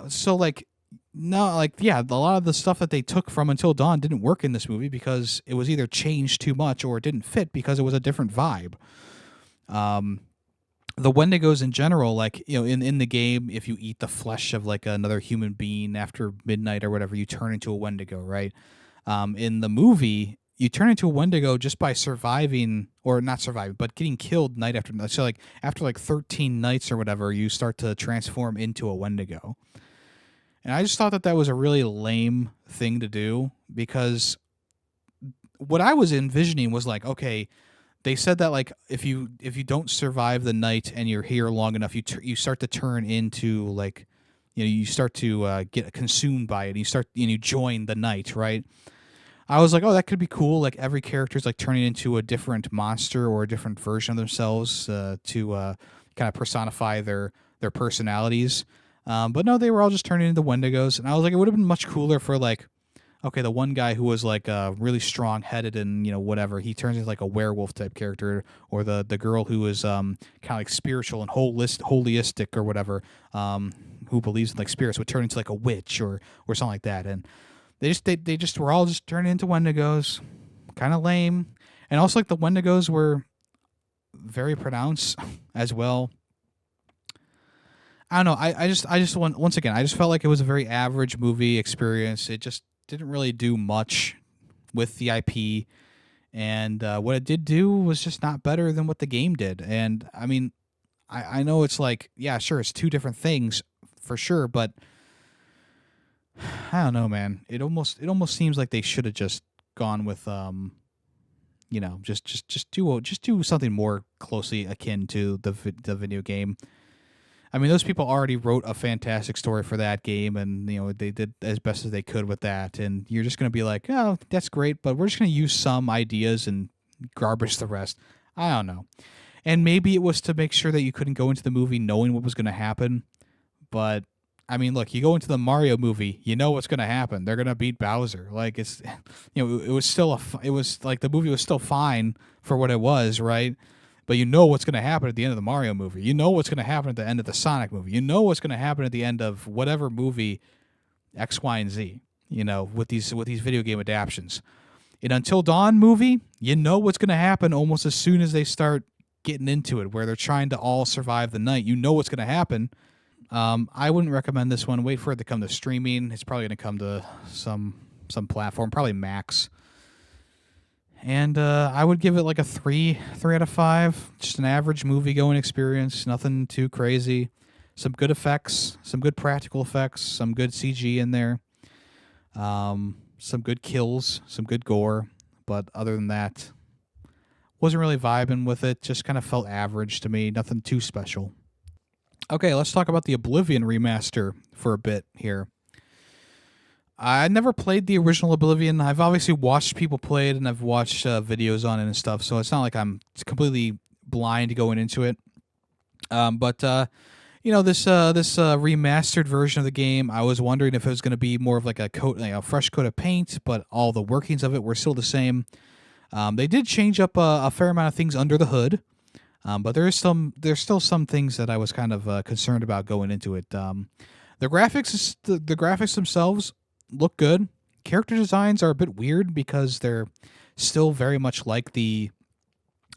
So, like, no, like, yeah, a lot of the stuff that they took from Until Dawn didn't work in this movie because it was either changed too much or it didn't fit because it was a different vibe. The Wendigos in general, like, in the game, if you eat the flesh of like another human being after midnight or whatever, you turn into a Wendigo, right? In the movie, you turn into a Wendigo just by surviving, or not surviving, but getting killed night after night. So, like, after like 13 nights or whatever, you start to transform into a Wendigo. And I just thought that was a really lame thing to do, because what I was envisioning was like, okay, they said that like if you don't survive the night and you're here long enough, you start to turn into like, you start to get consumed by it. And you join the night, right? I was like, oh, that could be cool. Like, every character's like turning into a different monster or a different version of themselves to kind of personify their their personalities. But no, they were all just turning into Wendigos, and I was like, it would have been much cooler for like, okay, the one guy who was like really strong headed and whatever, he turns into like a werewolf type character, or the girl who is kind of like spiritual and holistic or whatever, who believes in like spirits, would turn into like a witch or something like that, and they just were all just turning into Wendigos, kind of lame, and also like the Wendigos were very pronounced as well. I don't know. I just once again, I just felt like it was a very average movie experience. It just didn't really do much with the IP, and what it did do was just not better than what the game did. And I mean, I know it's like, yeah, sure, it's two different things for sure, but I don't know, man. It almost seems like they should have just gone with just do something more closely akin to the video game. I mean, those people already wrote a fantastic story for that game, and they did as best as they could with that. And you're just going to be like, oh, that's great, but we're just going to use some ideas and garbage the rest. I don't know. And maybe it was to make sure that you couldn't go into the movie knowing what was going to happen. But I mean, look, you go into the Mario movie, you know what's going to happen. They're going to beat Bowser. Like it's, it was still it was like the movie was still fine for what it was, right? But you know what's going to happen at the end of the Mario movie. You know what's going to happen at the end of the Sonic movie. You know what's going to happen at the end of whatever movie X, Y, and Z. With these video game adaptions. In Until Dawn movie, you know what's going to happen almost as soon as they start getting into it, where they're trying to all survive the night. You know what's going to happen. I wouldn't recommend this one. Wait for it to come to streaming. It's probably going to come to some platform, probably Max. And I would give it like a 3 out of 5. Just an average movie-going experience. Nothing too crazy. Some good effects, some good practical effects, some good CG in there. Some good kills, some good gore. But other than that, wasn't really vibing with it. Just kind of felt average to me. Nothing too special. Okay, let's talk about the Oblivion remaster for a bit here. I never played the original Oblivion. I've obviously watched people play it, and I've watched videos on it and stuff, so it's not like I'm completely blind going into it. But this remastered version of the game, I was wondering if it was going to be more of like a fresh coat of paint, but all the workings of it were still the same. They did change up a fair amount of things under the hood, but there's still some things that I was kind of concerned about going into it. The graphics themselves look good. Character designs are a bit weird because they're still very much like the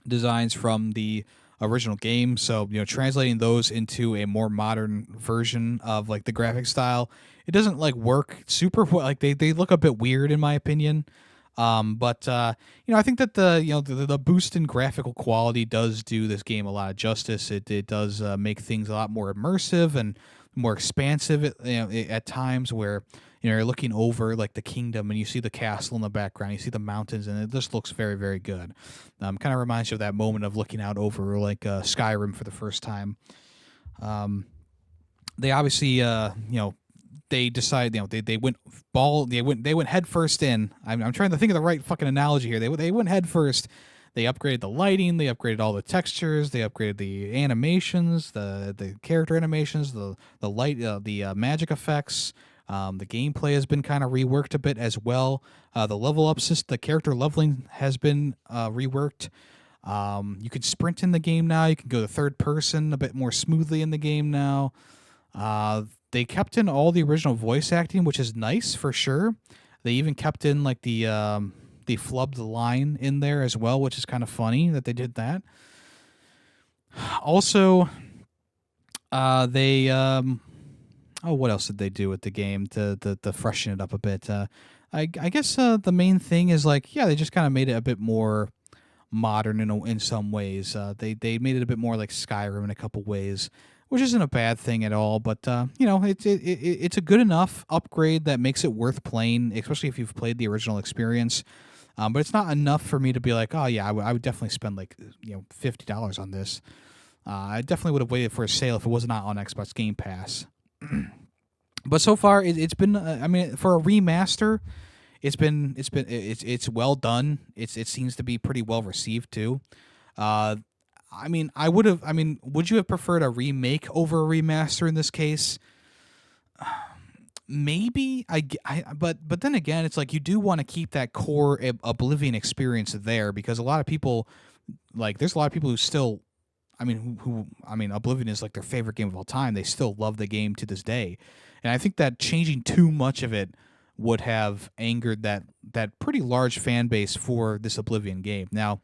designs from the original game. So, translating those into a more modern version of like the graphic style, it doesn't like work super well. Like they look a bit weird in my opinion. But I think that the boost in graphical quality does do this game a lot of justice. It does make things a lot more immersive and more expansive at times, where you're looking over like the kingdom and you see the castle in the background, you see the mountains, and it just looks very, very good. Kind of reminds you of that moment of looking out over like Skyrim for the first time. They obviously they decided they went head first in. I'm trying to think of the right fucking analogy here. They went head first. They upgraded the lighting, they upgraded all the textures, they upgraded the animations, the character animations, the light, the magic effects. The gameplay has been kind of reworked a bit as well. The level up system, the character leveling has been reworked. You can sprint in the game now. You can go to third person a bit more smoothly in the game now. They kept in all the original voice acting, which is nice for sure. They even kept in like the flubbed line in there as well, which is kind of funny that they did that. Also, what else did they do with the game to freshen it up a bit? I guess the main thing is they just kind of made it a bit more modern in some ways. They made it a bit more like Skyrim in a couple ways, which isn't a bad thing at all. But it's a good enough upgrade that makes it worth playing, especially if you've played the original experience. But it's not enough for me to be like, oh yeah, I would definitely spend $50 on this. I definitely would have waited for a sale if it was not on Xbox Game Pass. But so far, it's been. For a remaster, it's well done. It seems to be pretty well received too. I mean, I would have. I mean, would you have preferred a remake over a remaster in this case? Maybe but then again, it's like you do want to keep that core Oblivion experience there because a lot of people like there's a lot of people who still I mean who I mean Oblivion is like their favorite game of all time. They still love the game to this day. And I think that changing too much of it would have angered that pretty large fan base for this Oblivion game. Now,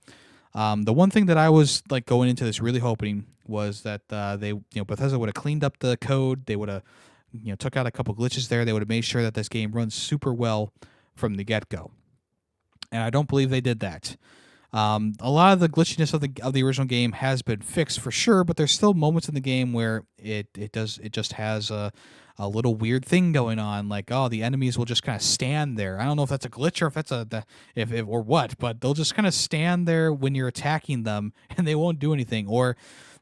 the one thing that I was like going into this really hoping was that Bethesda would have cleaned up the code. They would have took out a couple glitches there. They would have made sure that this game runs super well from the get go. And I don't believe they did that. A lot of the glitchiness of the original game has been fixed for sure, but there's still moments in the game where it just has a little weird thing going on, like the enemies will just kind of stand there. I don't know if that's a glitch or if that's if or what, but they'll just kind of stand there when you're attacking them and they won't do anything, or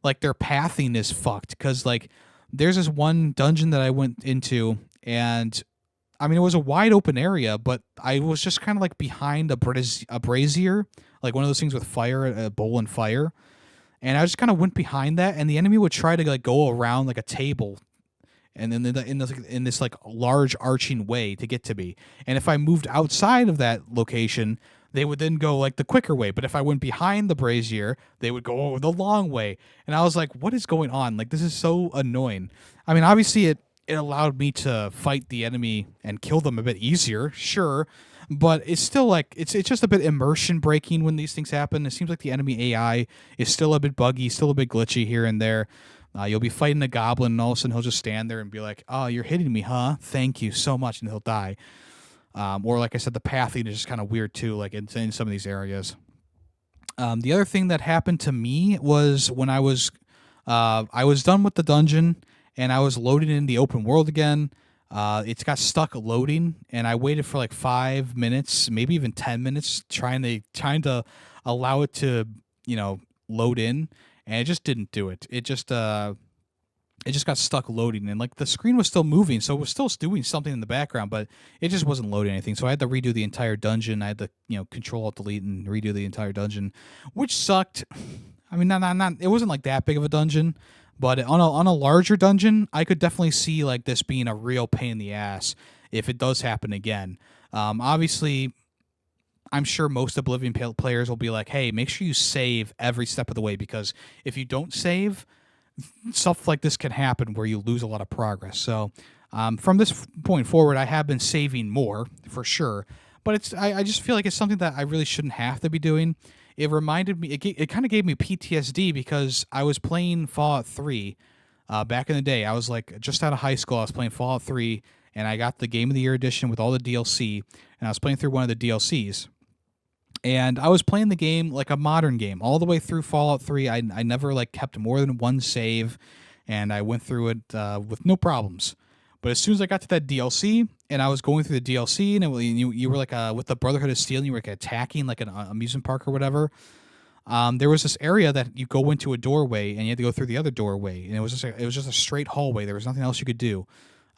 like their pathing is fucked because like there's this one dungeon that I went into and I mean, it was a wide open area, but I was just kind of like behind a brazier, like one of those things with fire, a bowl and fire. And I just kind of went behind that, and the enemy would try to like go around like a table, and then in this like large arching way to get to me. And if I moved outside of that location, they would then go like the quicker way. But if I went behind the brazier, they would go over the long way. And I was like, what is going on? Like, this is so annoying. I mean, obviously it allowed me to fight the enemy and kill them a bit easier, sure, but it's still like it's just a bit immersion breaking when these things happen. It seems like the enemy AI is still a bit buggy, still a bit glitchy here and there. You'll be fighting a goblin, and all of a sudden he'll just stand there and be like, "Oh, you're hitting me, huh? Thank you so much," and he'll die. Or like I said, the pathing is just kind of weird too, like in some of these areas. The other thing that happened to me was when I was done with the dungeon and I was loading in the open world again. It's got stuck loading, and I waited for like 5 minutes, maybe even 10 minutes, trying to allow it to load in, and it just didn't do it. It just got stuck loading, and like the screen was still moving, so it was still doing something in the background, but it just wasn't loading anything. So I had to redo the entire dungeon. I had to Control Alt Delete and redo the entire dungeon, which sucked. I mean, not it wasn't like that big of a dungeon. But on a larger dungeon, I could definitely see like this being a real pain in the ass if it does happen again. Obviously, I'm sure most Oblivion players will be like, "Hey, make sure you save every step of the way because if you don't save, stuff like this can happen where you lose a lot of progress." So from this point forward, I have been saving more for sure. But I just feel like it's something that I really shouldn't have to be doing. It reminded me, it kind of gave me PTSD because I was playing Fallout 3 back in the day. I was like just out of high school. I was playing Fallout 3, and I got the Game of the Year edition with all the DLC, and I was playing through one of the DLCs. And I was playing the game like a modern game all the way through Fallout 3. I never like kept more than one save, and I went through it with no problems. But as soon as I got to that DLC, and I was going through the DLC, and you were like with the Brotherhood of Steel, and you were like attacking like an amusement park or whatever. There was this area that you go into a doorway, and you had to go through the other doorway, and it was just a straight hallway. There was nothing else you could do.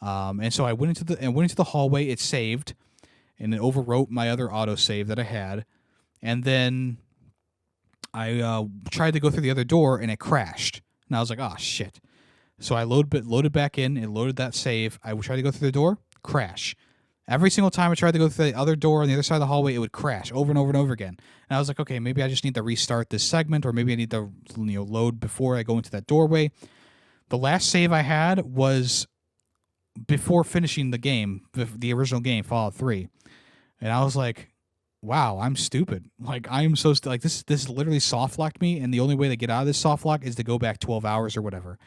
And so I went into the hallway. It saved, and it overwrote my other autosave that I had, and then I tried to go through the other door, and it crashed. And I was like, "Oh shit." So I loaded back in. It loaded that save. I tried to go through the door, crash. Every single time I tried to go through the other door on the other side of the hallway, it would crash over and over and over again. And I was like, okay, maybe I just need to restart this segment, or maybe I need to load before I go into that doorway. The last save I had was before finishing the game, the original game, Fallout 3. And I was like, wow, I'm stupid. Like, I'm so like this literally soft locked me, and the only way to get out of this soft lock is to go back 12 hours or whatever.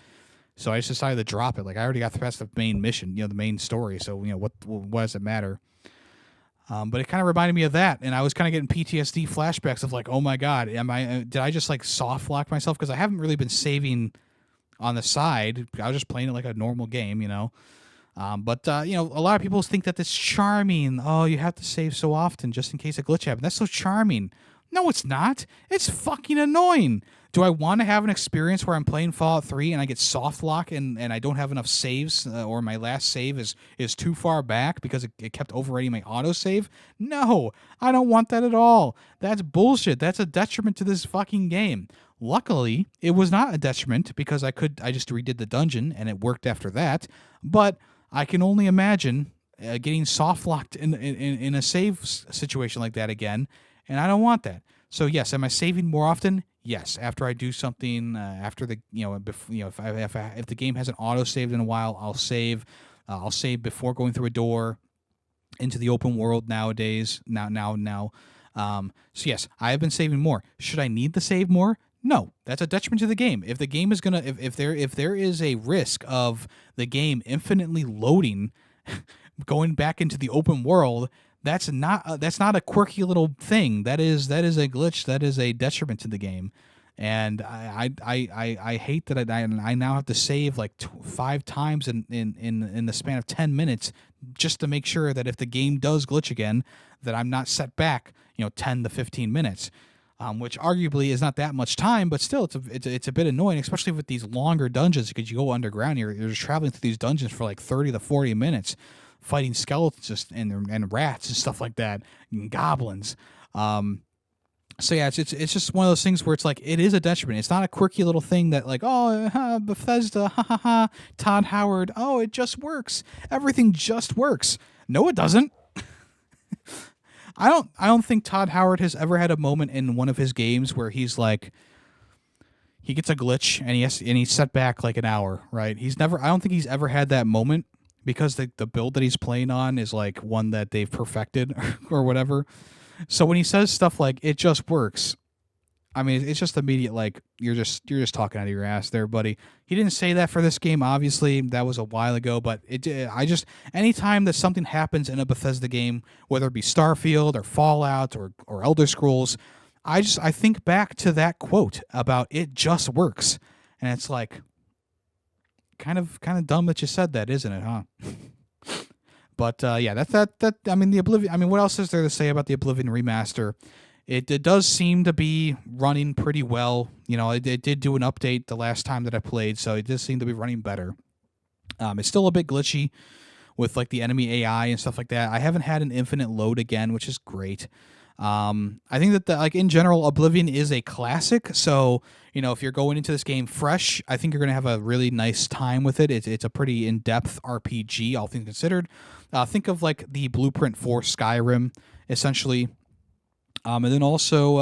So I just decided to drop it. Like, I already got past the main mission, the main story. So, what does it matter? But it kind of reminded me of that. And I was kind of getting PTSD flashbacks of like, oh my God, did I just like soft lock myself? Because I haven't really been saving on the side. I was just playing it like a normal game, But a lot of people think that it's charming. Oh, you have to save so often just in case a glitch happens. That's so charming. No, it's not. It's fucking annoying. Do I want to have an experience where I'm playing Fallout 3 and I get soft lock and I don't have enough saves or my last save is too far back because it kept overwriting my autosave? No, I don't want that at all. That's bullshit. That's a detriment to this fucking game. Luckily, it was not a detriment because I just redid the dungeon and it worked after that. But I can only imagine getting soft locked in a save situation like that again, and I don't want that. So yes, am I saving more often? Yes. After I do something, after the if the game hasn't auto saved in a while, I'll save. I'll save before going through a door into the open world nowadays. Now. So yes, I have been saving more. Should I need to save more? No, that's a detriment to the game. If the game is gonna, if there is a risk of the game infinitely loading, going back into the open world, that's not a quirky little thing. That is a glitch. That is a detriment to the game, and I hate that I now have to save like 5 times in the span of 10 minutes just to make sure that if the game does glitch again, that I'm not set back 10 to 15 minutes. Which arguably is not that much time, but still, it's a bit annoying, especially with these longer dungeons, because you go underground, you're just traveling through these dungeons for like 30 to 40 minutes, fighting skeletons and rats and stuff like that, and goblins. So yeah, it's just one of those things where it's like it is a detriment. It's not a quirky little thing that like, oh, Bethesda, ha ha ha, Todd Howard, oh, it just works. Everything just works. No, it doesn't. I don't think Todd Howard has ever had a moment in one of his games where he's like, he gets a glitch and he's set back like an hour, right? I don't think he's ever had that moment because the build that he's playing on is like one that they've perfected or whatever. So when he says stuff like it just works, I mean, it's just immediate, like you're just talking out of your ass there, buddy. He didn't say that for this game, obviously. That was a while ago, but anytime that something happens in a Bethesda game, whether it be Starfield or Fallout or Elder Scrolls, I think back to that quote about it just works, and it's like kind of dumb that you said that, isn't it, huh? But yeah, that. I mean, the Oblivion. I mean, what else is there to say about the Oblivion remaster? It does seem to be running pretty well. It did do an update the last time that I played, so it does seem to be running better. It's still a bit glitchy with like the enemy AI and stuff like that. I haven't had an infinite load again, which is great. I think that in general, Oblivion is a classic. So if you're going into this game fresh, I think you're going to have a really nice time with it. It's a pretty in-depth RPG, all things considered. Think of like the blueprint for Skyrim, essentially. And then also,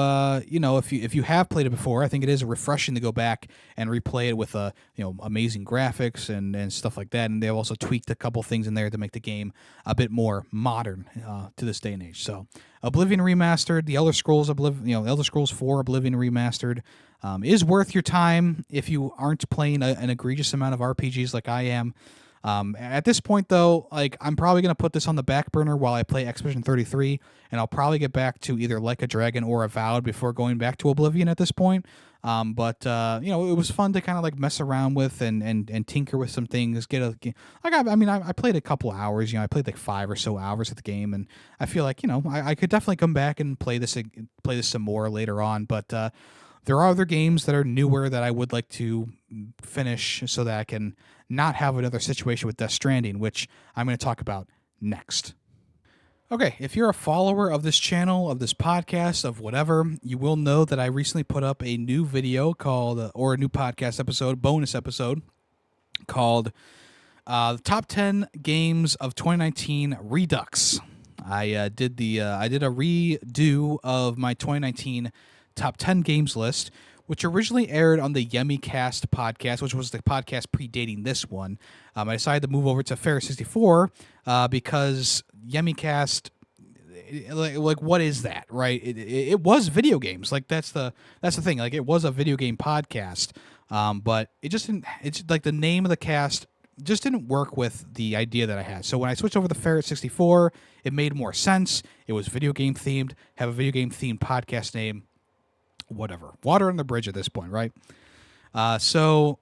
if you have played it before, I think it is refreshing to go back and replay it with amazing graphics and stuff like that. And they've also tweaked a couple things in there to make the game a bit more modern to this day and age. So, Oblivion Remastered, the Elder Scrolls Elder Scrolls 4 Oblivion Remastered is worth your time if you aren't playing an egregious amount of RPGs like I am. At this point, though, like I'm probably going to put this on the back burner while I play Expedition 33, and I'll probably get back to either Like a Dragon or Avowed before going back to Oblivion at this point. But it was fun to kind of like mess around with and tinker with some things. I played a couple hours. I played like 5 or so hours of the game, and I feel like I could definitely come back and play this some more later on. But there are other games that are newer that I would like to finish so that I can not have another situation with Death Stranding, which I'm going to talk about next. Okay, if you're a follower of this channel, of this podcast, of whatever, you will know that I recently put up a new video or a new podcast episode, bonus episode, called Top 10 Games of 2019 Redux. I did a redo of my 2019 Top 10 Games list, which originally aired on the Yemmy Cast podcast, which was the podcast predating this one. I decided to move over to Fair 64 because Yemmy Cast, like what is that, right? It was video games, like that's the thing. Like it was a video game podcast, but it just didn't. It's like the name of the cast just didn't work with the idea that I had. So when I switched over to Ferret 64, it made more sense. It was video game themed. Have a video game themed podcast name. Whatever. Water on the bridge at this point, right? So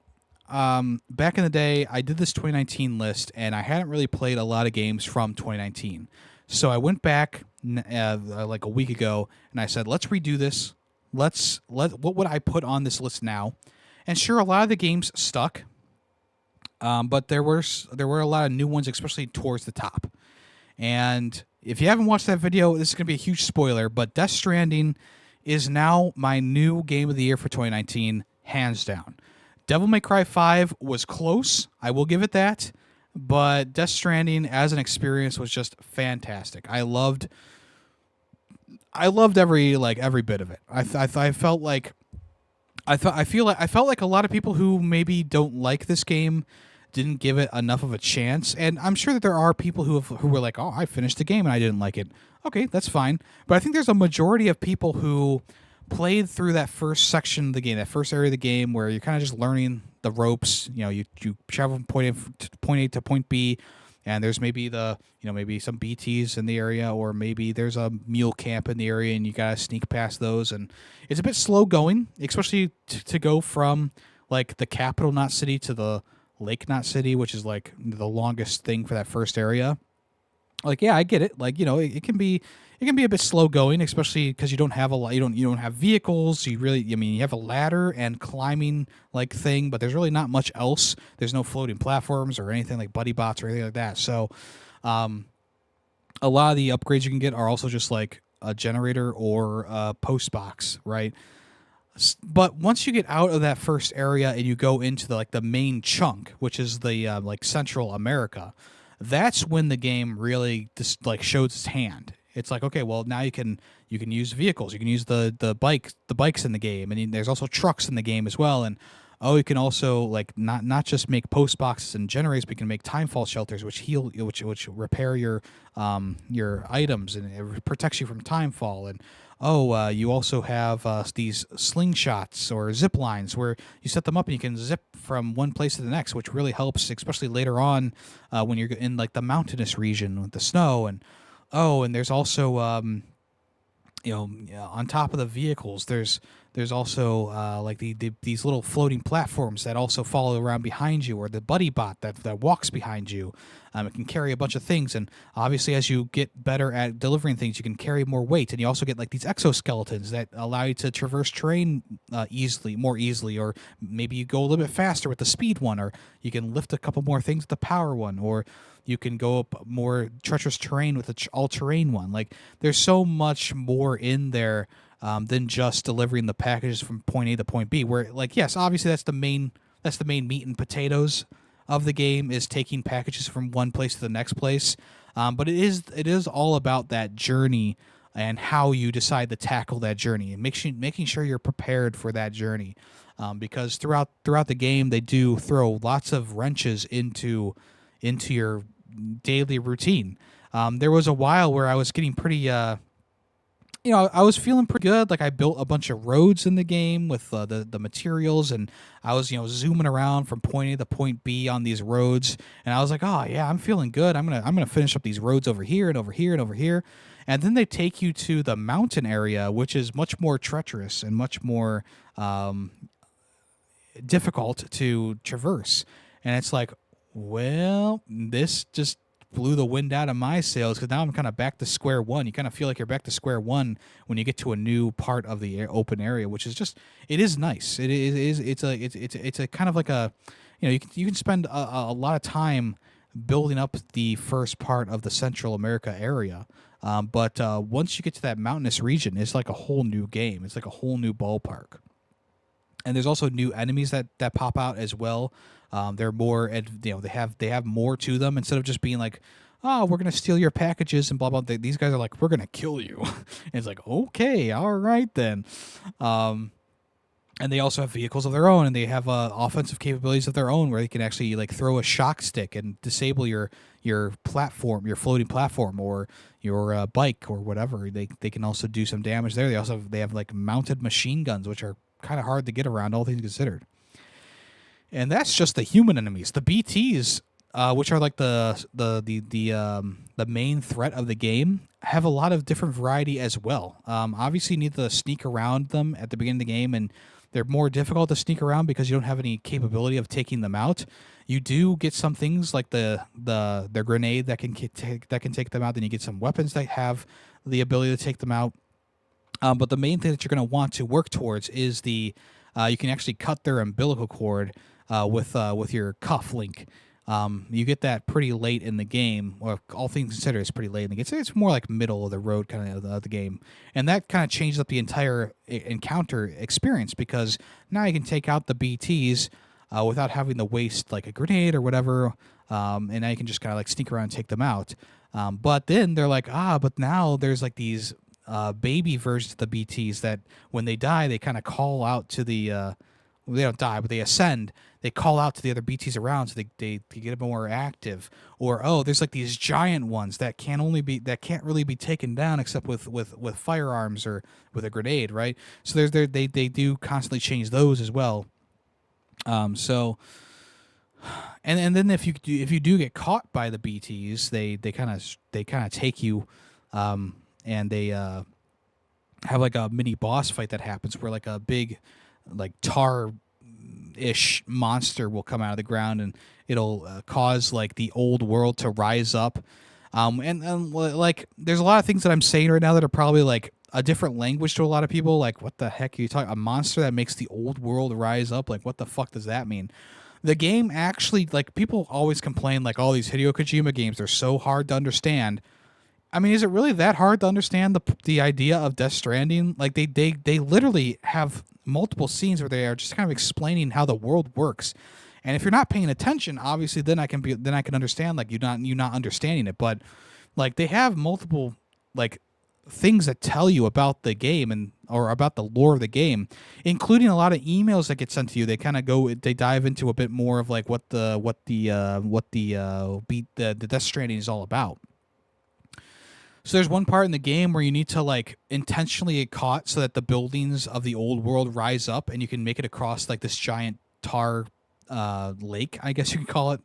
back in the day, I did this 2019 list, and I hadn't really played a lot of games from 2019. So I went back like a week ago, and I said, let's redo this. What would I put on this list now? And sure, a lot of the games stuck, but there were a lot of new ones, especially towards the top. And if you haven't watched that video, this is going to be a huge spoiler, but Death Stranding is now my new game of the year for 2019, hands down. Devil May Cry 5 was close, I will give it that, but Death Stranding as an experience was just fantastic. I loved every bit of it. I felt like I felt like a lot of people who maybe don't like this game didn't give it enough of a chance, and I'm sure that there are people who were like, "Oh, I finished the game and I didn't like it." Okay, that's fine, but I think there's a majority of people who played through that first section of the game, that first area of the game, where you're kind of just learning the ropes. You travel from point A to point B, and there's maybe maybe some BTs in the area, or maybe there's a mule camp in the area, and you gotta sneak past those, and it's a bit slow going, especially to go from like the capital knot city to the Lake Knot City, which is like the longest thing for that first area. Like, yeah, I get it. Like, it can be a bit slow going, especially because you don't have a lot. You don't have vehicles. You have a ladder and climbing like thing, but there's really not much else. There's no floating platforms or anything like buddy bots or anything like that. So, a lot of the upgrades you can get are also just like a generator or a post box, right? But once you get out of that first area and you go into the main chunk, which is the like Central America, that's when the game really just like shows its hand. It's like, okay, well, now you can use vehicles, you can use the bikes in the game, and there's also trucks in the game as well. And you can also like not just make post boxes and generators, but you can make timefall shelters, which repair your items, and it protects you from timefall. And you also have these slingshots or zip lines where you set them up and you can zip from one place to the next, which really helps, especially later on when you're in like the mountainous region with the snow. And there's also on top of the vehicles, there's also like these little floating platforms that also follow around behind you, or the buddy bot that walks behind you. It can carry a bunch of things, and obviously as you get better at delivering things, you can carry more weight, and you also get like these exoskeletons that allow you to traverse terrain more easily, or maybe you go a little bit faster with the speed one, or you can lift a couple more things with the power one, or you can go up more treacherous terrain with the all-terrain one. Like, there's so much more in there than just delivering the packages from point A to point B. Where, like, yes, obviously that's the main meat and potatoes of the game, is taking packages from one place to the next place. But it is all about that journey and how you decide to tackle that journey, and making sure you're prepared for that journey. Because throughout the game, they do throw lots of wrenches into your daily routine. There was a while where I was getting pretty I was feeling pretty good. Like, I built a bunch of roads in the game with the materials, and I was zooming around from point A to point B on these roads, and I was like, oh yeah, I'm feeling good. I'm gonna finish up these roads over here and over here and over here. And then they take you to the mountain area, which is much more treacherous and much more difficult to traverse. And it's like, well, this just blew the wind out of my sails, because now I'm kind of back to square one. You kind of feel like you're back to square one when you get to a new part of the open area, which is just, it is nice. It's a kind of like a, you can spend a lot of time building up the first part of the Central America area. But once you get to that mountainous region, it's like a whole new game. It's like a whole new ballpark. And there's also new enemies that pop out as well. They're more, they have more to them, instead of just being like, oh, we're gonna steal your packages and blah blah. These guys are like, we're gonna kill you. And it's like, okay, all right then. And they also have vehicles of their own, and they have offensive capabilities of their own, where they can actually like throw a shock stick and disable your platform, your floating platform, or your bike or whatever. They can also do some damage there. They have like mounted machine guns, which are kind of hard to get around, all things considered. And that's just the human enemies. The BTs, which are like the main threat of the game, have a lot of different variety as well. Obviously, you need to sneak around them at the beginning of the game, and they're more difficult to sneak around because you don't have any capability of taking them out. You do get some things like the grenade that can take them out. Then you get some weapons that have the ability to take them out. But the main thing that you're going to want to work towards is the you can actually cut their umbilical cord with your cuff link. You get that pretty late in the game, or all things considered, it's pretty late in the game. It's more like middle of the road kind of the game, and that kind of changes up the entire encounter experience because now you can take out the BTs without having to waste like a grenade or whatever, and now you can just kind of like sneak around and take them out. But then they're like, but now there's like these baby versions of the BTs that when they die, they kind of call out to the they don't die, but they ascend. They call out to the other BTs around, so they get more active. Or there's like these giant ones that can't really be taken down except with firearms or with a grenade, right? So they do constantly change those as well. So and then if you do get caught by the BTs, they kind of take you, and they have like a mini boss fight that happens where like a big like tar-ish monster will come out of the ground and it'll cause like the old world to rise up. And like there's a lot of things that I'm saying right now that are probably like a different language to a lot of people. Like, what the heck are you talking? A monster that makes the old world rise up? Like, what the fuck does that mean? The game actually, like, people always complain like all these Hideo Kojima games are so hard to understand. I mean, is it really that hard to understand the idea of Death Stranding? Like they literally have multiple scenes where they are just kind of explaining how the world works. And if you're not paying attention, obviously then I can understand like you not understanding it. But like they have multiple like things that tell you about the game or about the lore of the game, including a lot of emails that get sent to you. They kind of they dive into a bit more of like what the Death Stranding is all about. So there's one part in the game where you need to like intentionally get caught so that the buildings of the old world rise up and you can make it across like this giant tar lake, I guess you could call it.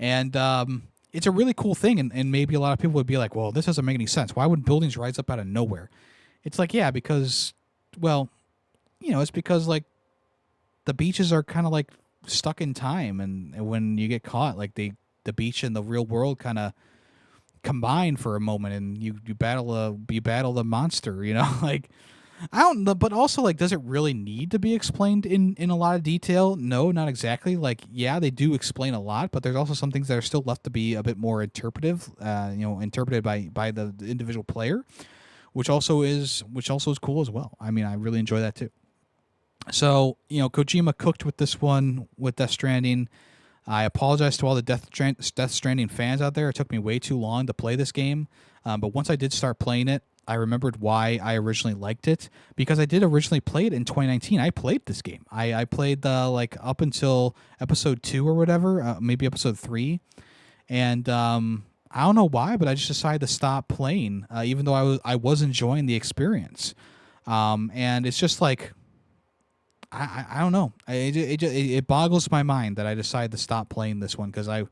And it's a really cool thing. And maybe a lot of people would be like, well, this doesn't make any sense. Why would buildings rise up out of nowhere? It's like, yeah, because, well, it's because like the beaches are kind of like stuck in time. And when you get caught, like the beach and the real world kind of combine for a moment and you battle the monster, like I don't know, but also like does it really need to be explained in a lot of detail? No, not exactly. Like, yeah, they do explain a lot, but there's also some things that are still left to be a bit more interpretive, interpreted by the individual player, which also is cool as well. I mean, I really enjoy that too. So, Kojima cooked with this one with Death Stranding. I apologize to all the Death Stranding fans out there. It took me way too long to play this game. But once I did start playing it, I remembered why I originally liked it. Because I did originally play it in 2019. I played this game. I played like up until episode 2 or whatever, maybe episode 3. And I don't know why, but I just decided to stop playing, even though I was enjoying the experience. And it's just like, I don't know. It boggles my mind that I decided to stop playing this one because I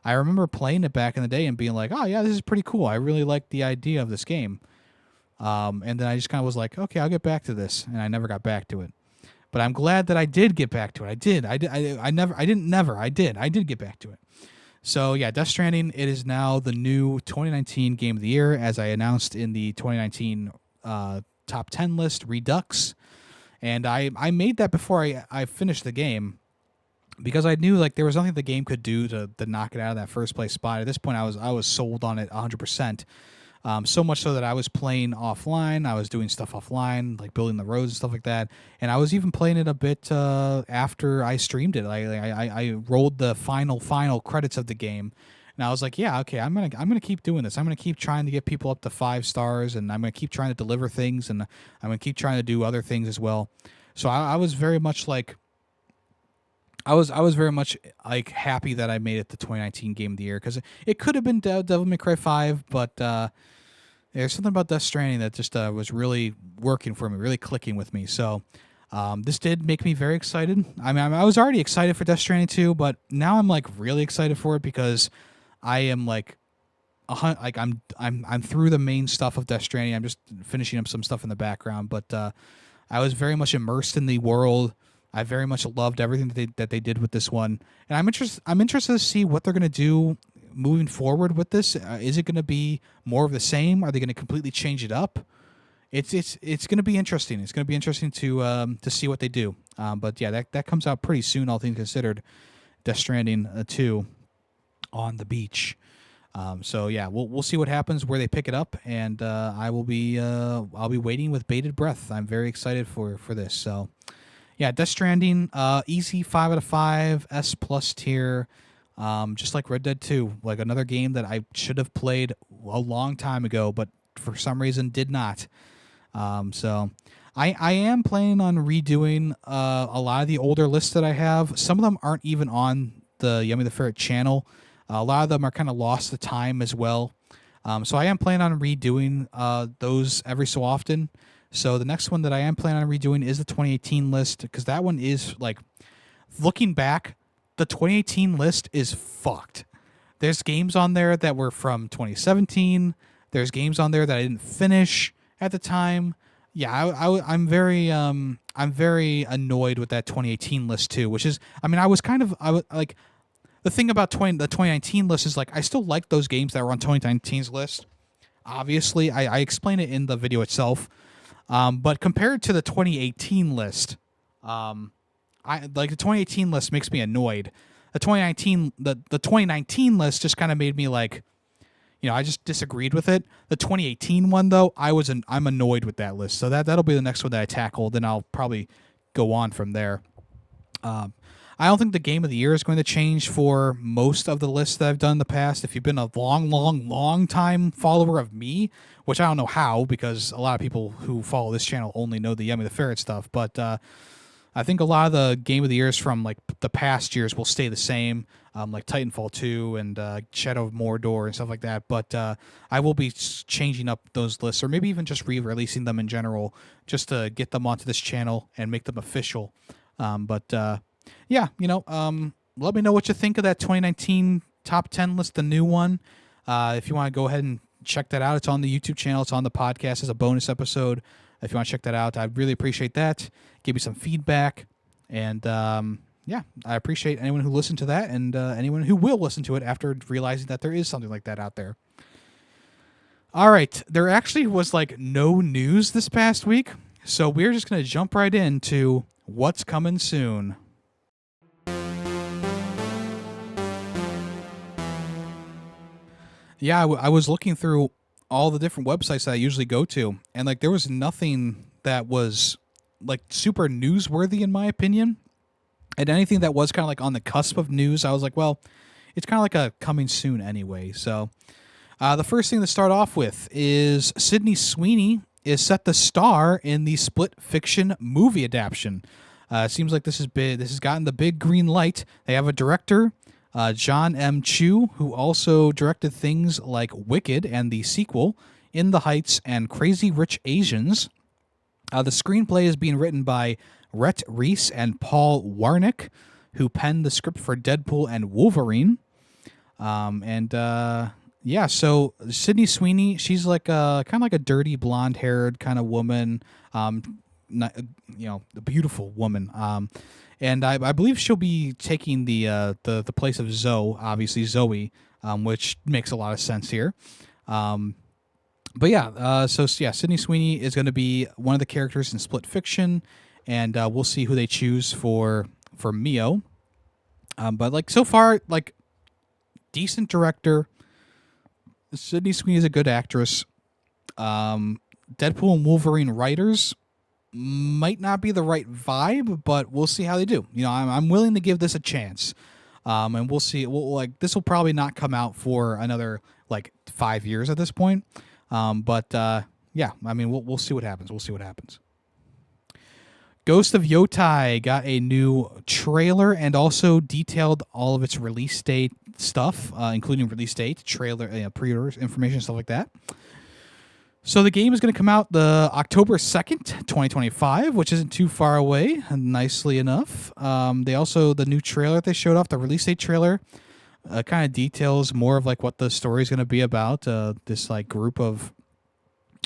remember playing it back in the day and being like, oh yeah, this is pretty cool. I really like the idea of this game. And then I just kind of was like, okay, I'll get back to this, and I never got back to it. But I'm glad that I did get back to it. I did get back to it. So yeah, Death Stranding. It is now the new 2019 Game of the Year, as I announced in the 2019 top 10 list Redux. And I made that before I finished the game because I knew like there was nothing the game could do to knock it out of that first place spot. At this point, I was sold on it 100%. So much so that I was playing offline. I was doing stuff offline, like building the roads and stuff like that. And I was even playing it a bit after I streamed it. I rolled the final credits of the game. And I was like, yeah, okay, I'm gonna keep doing this. I'm gonna keep trying to get people up to 5 stars, and I'm gonna keep trying to deliver things, and I'm gonna keep trying to do other things as well. So I was very much like, I was very much like happy that I made it the 2019 Game of the Year because it could have been Devil May Cry 5, but there's something about Death Stranding that just was really working for me, really clicking with me. So. This did make me very excited. I mean, I was already excited for Death Stranding 2, but now I'm like really excited for it because I am like, I'm through the main stuff of Death Stranding. I'm just finishing up some stuff in the background, but I was very much immersed in the world. I very much loved everything that they did with this one, and I'm interested to see what they're gonna do moving forward with this? Is it going to be more of the same? Are they going to completely change it up? It's going to be interesting. It's going to be interesting to see what they do. But yeah, that comes out pretty soon, all things considered. Death Stranding 2 on the beach. So yeah, we'll see what happens, where they pick it up, and I'll be waiting with bated breath. I'm very excited for this. So yeah, Death Stranding, easy 5 out of 5, S plus tier. Just like Red Dead 2, like another game that I should have played a long time ago, but for some reason did not. So I am planning on redoing a lot of the older lists that I have. Some of them aren't even on the Yemmy the Ferret channel. A lot of them are kind of lost to time as well. So I am planning on redoing those every so often. So the next one that I am planning on redoing is the 2018 list, because that one is, like, looking back, the 2018 list is fucked. There's games on there that were from 2017. There's games on there that I didn't finish at the time. Yeah, I'm very annoyed with that 2018 list too. Which is, I mean, like, the thing about the 2019 list is, like, I still like those games that were on 2019's list. Obviously, I explain it in the video itself. But compared to the 2018 list, the 2018 list makes me annoyed. The 2019 list just kind of made me, like, I just disagreed with it. The 2018 one, though, I'm annoyed with that list. So that'll be the next one that I tackle. Then I'll probably go on from there. I don't think the game of the year is going to change for most of the lists that I've done in the past. If you've been a long time follower of me, which I don't know how, because a lot of people who follow this channel only know the Yemmy the Ferret stuff, but I think a lot of the game of the years from, like, the past years will stay the same, like Titanfall 2 and Shadow of Mordor and stuff like that. But I will be changing up those lists, or maybe even just re-releasing them in general, just to get them onto this channel and make them official. Yeah, let me know what you think of that 2019 top 10 list, the new one. If you want to go ahead and check that out, it's on the YouTube channel. It's on the podcast as a bonus episode. If you want to check that out, I'd really appreciate that. Give me some feedback. And, yeah, I appreciate anyone who listened to that, and anyone who will listen to it after realizing that there is something like that out there. All right. There actually was, like, no news this past week, so we're just going to jump right into what's coming soon. Yeah, I was looking through all the different websites that I usually go to, and, like, there was nothing that was, like, super newsworthy in my opinion. And anything that was kind of, like, on the cusp of news, I was like, well, it's kind of like a coming soon anyway. So the first thing to start off with is Sydney Sweeney is set to star in the Split Fiction movie adaptation. It seems like this has gotten the big green light. They have a director, John M. Chu, who also directed things like Wicked and the sequel, In the Heights and Crazy Rich Asians. The screenplay is being written by Rhett Reese and Paul Warnick, who penned the script for Deadpool and Wolverine. Yeah, so Sydney Sweeney, she's like kind of like a dirty blonde-haired kind of woman, a beautiful woman. And I believe she'll be taking the place of Zoe, which makes a lot of sense here. But yeah, Sydney Sweeney is going to be one of the characters in Split Fiction, and we'll see who they choose for Mio. But, like, so far, like, decent director. Sydney Sweeney is a good actress. Deadpool and Wolverine writers might not be the right vibe, but we'll see how they do. I'm willing to give this a chance, and we'll see. This will probably not come out for another, like, 5 years at this point. Yeah, I mean, we'll see what happens. Ghost of Yotai got a new trailer and also detailed all of its release date stuff, including release date, trailer, pre-orders, information, stuff like that. So the game is going to come out the October 2nd, 2025, which isn't too far away, nicely enough. The new trailer they showed off, the release date trailer, kind of details more of, like, what the story is going to be about. This, like, group of,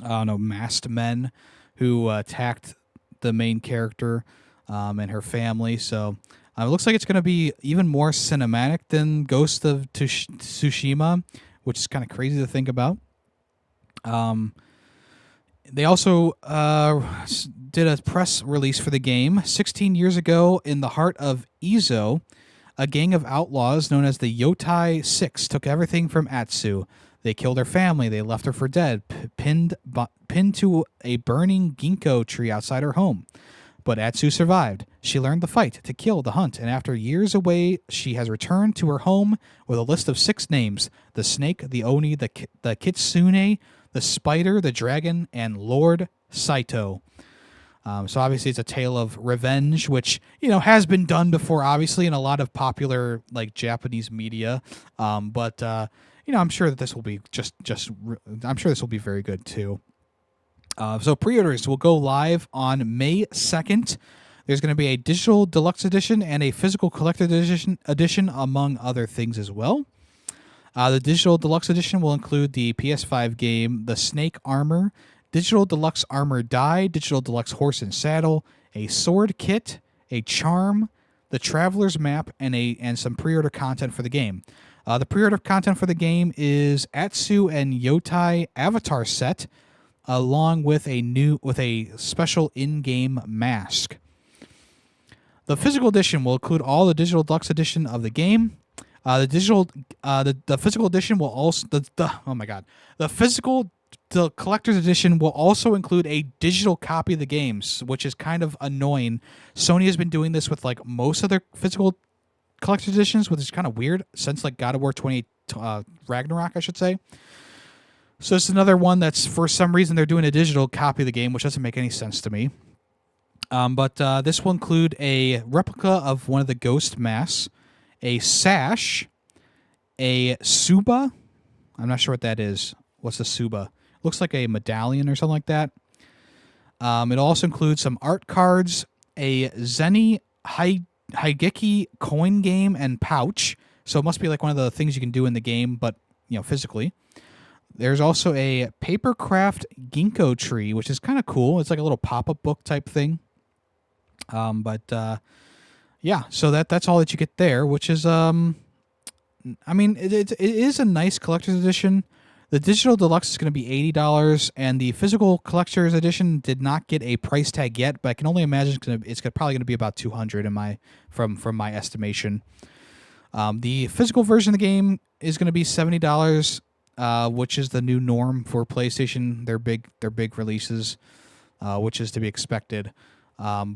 masked men who attacked the main character and her family. So It looks like it's going to be even more cinematic than Ghost of Tsushima, which is kind of crazy to think about. They also did a press release for the game. 16 years ago, in the heart of Izo, a gang of outlaws known as the Yotai Six took everything from Atsu. They killed her family. They left her for dead, pinned to a burning ginkgo tree outside her home. But Atsu survived. She learned the fight, to kill, the hunt, and after years away, she has returned to her home with a list of 6 names: the snake, the oni, the kitsune, the spider, the dragon, and Lord Saito. So obviously it's a tale of revenge, which, has been done before, obviously, in a lot of popular, like, Japanese media. But I'm sure that this will be I'm sure this will be very good too. So pre-orders will go live on May 2nd. There's going to be a digital deluxe edition and a physical collector's edition, among other things as well. The digital deluxe edition will include the PS5 game, the Snake Armor, digital deluxe armor die, digital deluxe horse and saddle, a sword kit, a charm, the Traveler's Map, and some pre-order content for the game. The pre-order content for the game is Atsu and Yotai avatar set, along with a special in-game mask. The physical edition will include all the digital deluxe edition of the game. The physical edition will also the collector's edition will also include a digital copy of the games, which is kind of annoying. Sony has been doing this with like most of their physical collector's editions, which is kind of weird since like God of War 28 Ragnarok, I should say. So it's another one that's, for some reason, they're doing a digital copy of the game, which doesn't make any sense to me. But this will include a replica of one of the ghost masks, a sash, a suba. I'm not sure what that is. What's the suba? Looks like a medallion or something like that. It also includes some art cards, a Zeni Haigeki coin game and pouch. So it must be like one of the things you can do in the game, but physically. There's also a papercraft ginkgo tree, which is kind of cool. It's like a little pop-up book type thing. Yeah, so that's all that you get there, which is, it is a nice collector's edition. The digital deluxe is going to be $80, and the physical collector's edition did not get a price tag yet, but I can only imagine it's probably going to be about $200 from my estimation. The physical version of the game is going to be $70, which is the new norm for PlayStation. Their big releases, which is to be expected. So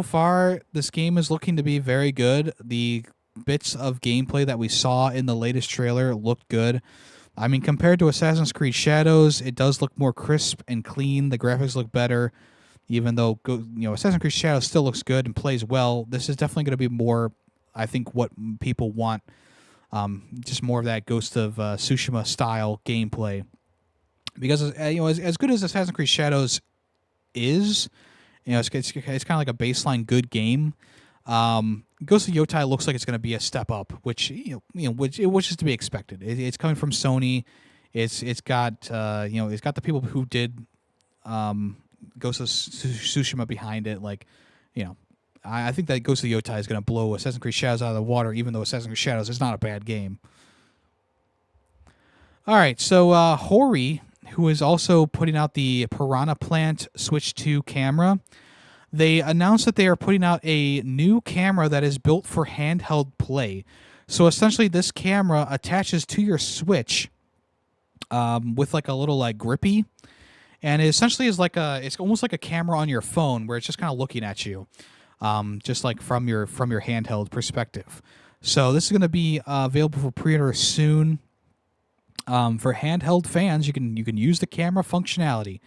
far this game is looking to be very good. The bits of gameplay that we saw in the latest trailer looked good. I mean, compared to Assassin's Creed Shadows, it does look more crisp and clean. The graphics look better, even though Assassin's Creed Shadows still looks good and plays well. This is definitely going to be more, I think, what people want. Just more of that Ghost of Tsushima style gameplay. Because as good as Assassin's Creed Shadows is, it's kind of like a baseline good game. Ghost of Yotai looks like it's going to be a step up, which is to be expected. It's coming from Sony. It's got the people who did Ghost of Tsushima behind it. I think that Ghost of Yotai is going to blow Assassin's Creed Shadows out of the water, even though Assassin's Creed Shadows is not a bad game. All right, so Hori, who is also putting out the Piranha Plant Switch 2 camera, they announced that they are putting out a new camera that is built for handheld play. So essentially, this camera attaches to your Switch with like a little grippy, and it essentially is it's almost like a camera on your phone where it's just kind of looking at you, just like from your handheld perspective. So this is going to be available for pre-order soon. For handheld fans, you can use the camera functionality.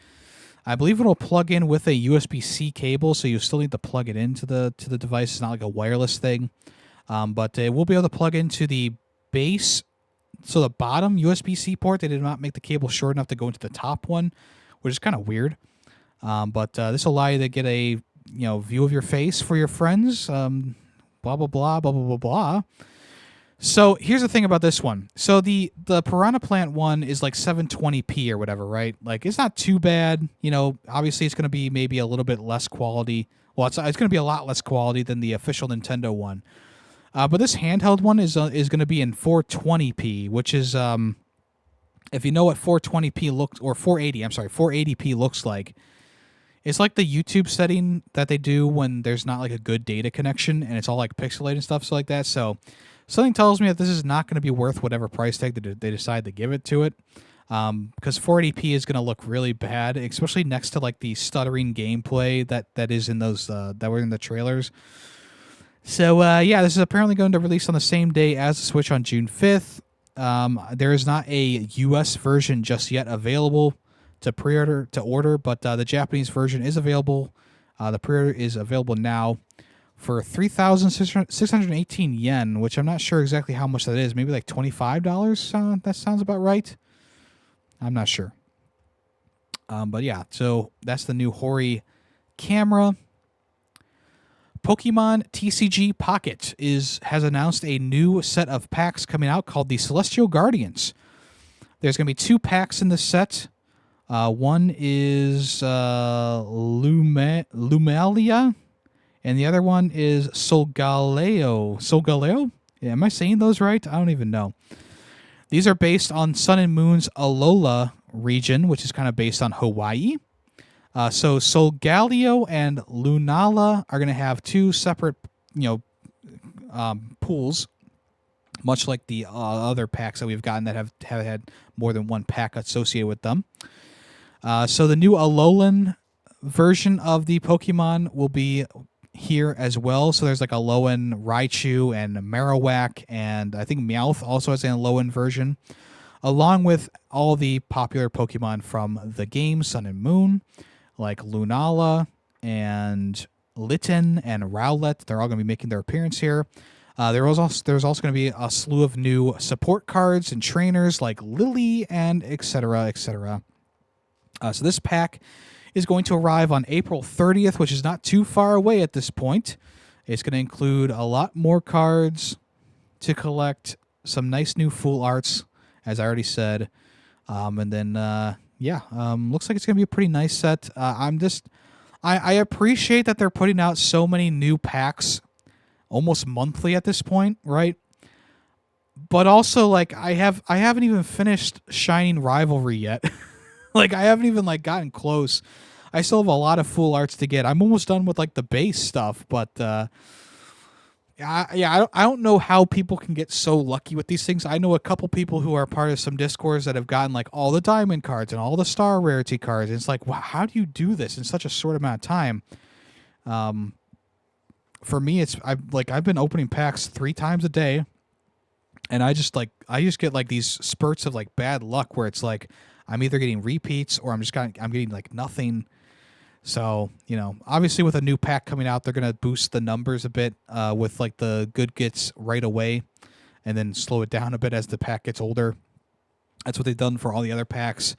I believe it'll plug in with a USB-C cable, so you still need to plug it into the device. It's not like a wireless thing, but it will be able to plug into the base, so the bottom USB-C port. They did not make the cable short enough to go into the top one, which is kind of weird. But this will allow you to get a view of your face for your friends. Blah blah blah blah blah blah blah. So here's the thing about this one. So the Piranha Plant one is like 720p or whatever, right? Like, it's not too bad. Obviously it's going to be maybe a little bit less quality. Well, it's going to be a lot less quality than the official Nintendo one. But this handheld one is going to be in 420p, which is if you know what 420p looks, or 480, I'm sorry, 480p looks like. It's like the YouTube setting that they do when there's not like a good data connection and it's all like pixelated and stuff like that. So something tells me that this is not going to be worth whatever price tag that they decide to give it to it. Because 480p is going to look really bad, especially next to like the stuttering gameplay that is in those that were in the trailers. So yeah, this is apparently going to release on the same day as the Switch on June 5th. There is not a US version just yet available to order, but the Japanese version is available. The pre-order is available now for 3,618 yen, which I'm not sure exactly how much that is. Maybe like $25. That sounds about right. I'm not sure. But yeah, so that's the new Hori camera. Pokemon TCG Pocket has announced a new set of packs coming out called the Celestial Guardians. There's going to be 2 packs in this set. One is Lumalia, and the other one is Solgaleo. Solgaleo? Yeah, am I saying those right? I don't even know. These are based on Sun and Moon's Alola region, which is kind of based on Hawaii. So Solgaleo and Lunala are going to have 2 separate, pools, much like the other packs that we've gotten that have had more than 1 pack associated with them. So the new Alolan version of the Pokemon will be here as well. So there's like Alolan Raichu and Marowak, and I think Meowth also has an Alolan version, along with all the popular Pokemon from the game Sun and Moon, like Lunala and Litten and Rowlet. They're all going to be making their appearance here. There's also going to be a slew of new support cards and trainers like Lily and etc., etc. So this pack is going to arrive on April 30th, which is not too far away at this point. It's going to include a lot more cards to collect, some nice new full arts, as I already said. And then, looks like it's going to be a pretty nice set. I appreciate that they're putting out so many new packs almost monthly at this point, right? But also, like, I haven't even finished Shining Rivalry yet. Like, I haven't even like gotten close. I still have a lot of full arts to get. I'm almost done with like the base stuff, but I don't know how people can get so lucky with these things. I know a couple people who are part of some Discords that have gotten like all the diamond cards and all the star rarity cards. And it's like, wow, how do you do this in such a short amount of time? For me, I've been opening packs 3 times a day, and I just get like these spurts of like bad luck where it's like I'm either getting repeats or I'm getting like nothing. So, obviously with a new pack coming out, they're going to boost the numbers a bit with like the good gets right away and then slow it down a bit as the pack gets older. That's what they've done for all the other packs.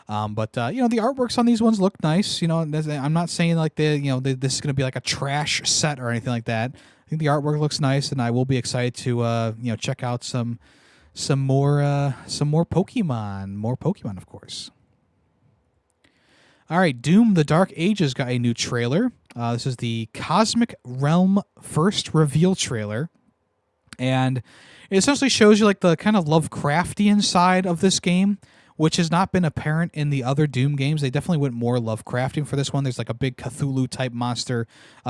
But the artworks on these ones look nice. I'm not saying like this is going to be like a trash set or anything like that. I think the artwork looks nice, and I will be excited to check out some more Pokemon, of course. All right, Doom: The Dark Ages got a new trailer. This is the Cosmic Realm first reveal trailer, and it essentially shows you like the kind of Lovecraftian side of this game, which has not been apparent in the other Doom games. They definitely went more Lovecraftian for this one. There's like a big Cthulhu-type monster.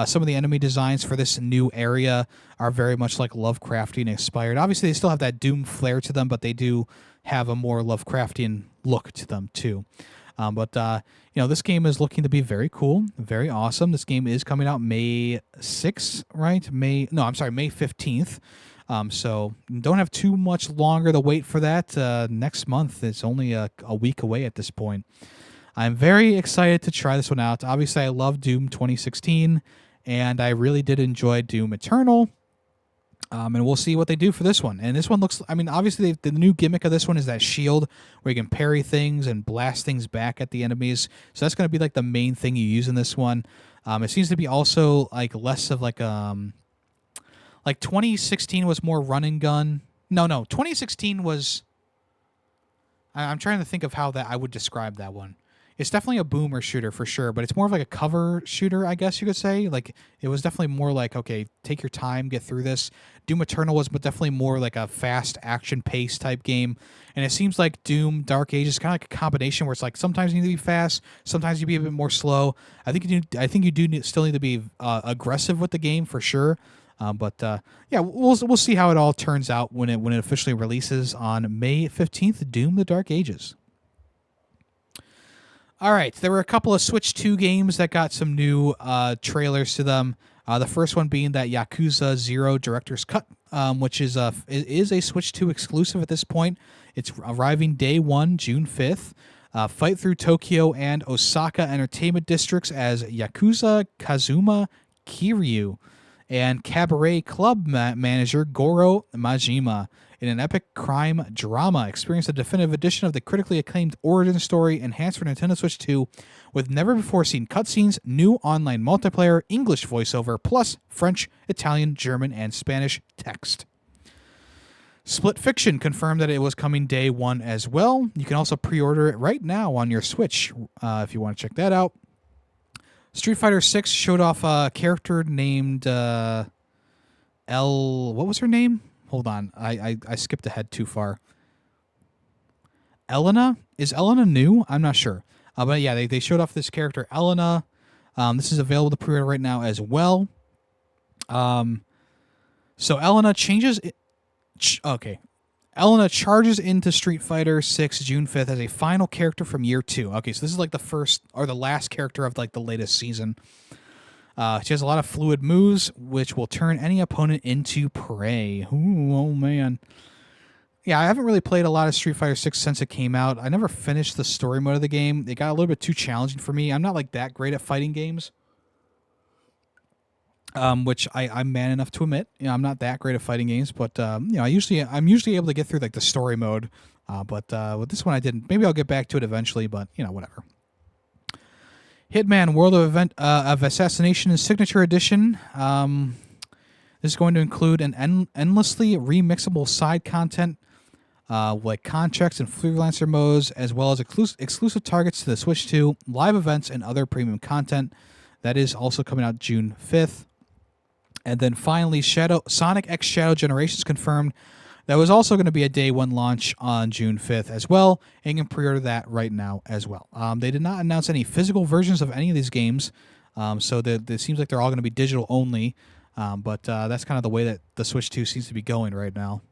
Some of the enemy designs for this new area are very much like Lovecraftian inspired. Obviously, they still have that Doom flair to them, but they do have a more Lovecraftian look to them, too. This game is looking to be very cool, very awesome. This game is coming out May 6th, right? May 15th. So don't have too much longer to wait for that. Next month, it's only a week away at this point. I'm very excited to try this one out. Obviously, I love Doom 2016, and I really did enjoy Doom Eternal. And we'll see what they do for this one. And this one looks, obviously the new gimmick of this one is that shield where you can parry things and blast things back at the enemies. So that's going to be like the main thing you use in this one. It seems to be also like less of like 2016 was more run and gun. No, 2016 was, I'm trying to think of how that I would describe that one. It's definitely a boomer shooter for sure, but it's more of like a cover shooter, I guess you could say. Like it was definitely more like, okay, take your time, get through this. Doom Eternal was but definitely more like a fast action pace type game. And it seems like Doom Dark Age is kind of like a combination where it's like sometimes you need to be fast, sometimes you be a bit more slow. I think you do still need to be aggressive with the game for sure. Yeah, we'll see how it all turns out when it officially releases on May 15th. Doom: The Dark Ages. All right, there were a couple of Switch 2 games that got some new trailers to them. The first one being that Yakuza 0 Director's Cut, which is a Switch 2 exclusive at this point. It's arriving day 1, June 5th. Fight through Tokyo and Osaka entertainment districts as Yakuza Kazuma Kiryu and Cabaret Club manager Goro Majima in an epic crime drama. Experience a definitive edition of the critically acclaimed origin story enhanced for Nintendo Switch 2 with never-before-seen cutscenes, new online multiplayer, English voiceover, plus French, Italian, German, and Spanish text. Split Fiction confirmed that it was coming day 1 as well. You can also pre-order it right now on your Switch if you want to check that out. Street Fighter 6 showed off a character named What was her name? Hold on. I skipped ahead too far. Elena? Is Elena new? I'm not sure. But yeah, they showed off this character, Elena. This is available to pre-order right now as well. So Elena changes... Okay. Elena charges into Street Fighter 6 June 5th as a final character from Year 2. Okay, so this is like the first or the last character of like the latest season. She has a lot of fluid moves, which will turn any opponent into prey. Ooh, oh man. Yeah, I haven't really played a lot of Street Fighter 6 since it came out. I never finished the story mode of the game. It got a little bit too challenging for me. I'm not like that great at fighting games. Which I'm man enough to admit. You know, I'm not that great at fighting games, but I'm usually able to get through like the story mode. But with this one I didn't. Maybe I'll get back to it eventually, but whatever. Hitman World of Assassination Signature Edition. This is going to include an endlessly remixable side content, like contracts and freelancer modes, as well as exclusive targets to the Switch 2, live events, and other premium content. That is also coming out June 5th. And then finally, Sonic X Shadow Generations confirmed. That was also going to be a day 1 launch on June 5th as well, and you can pre-order that right now as well. They did not announce any physical versions of any of these games, so it seems like they're all going to be digital only, but that's kind of the way that the Switch 2 seems to be going right now.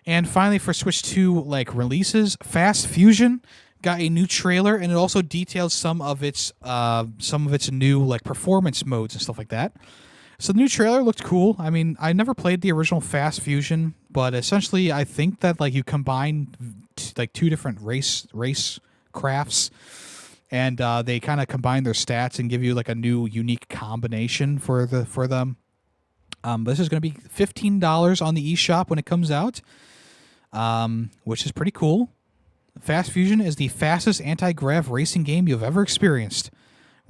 And finally, for Switch 2 releases, Fast Fusion got a new trailer, and it also details some of its new performance modes and stuff like that. So the new trailer looked cool. I mean, I never played the original Fast Fusion, but essentially I think that you combine two different race crafts, and they kind of combine their stats and give you a new unique combination for them. This is going to be $15 on the eShop when it comes out, which is pretty cool. Fast Fusion is the fastest anti-grav racing game you've ever experienced.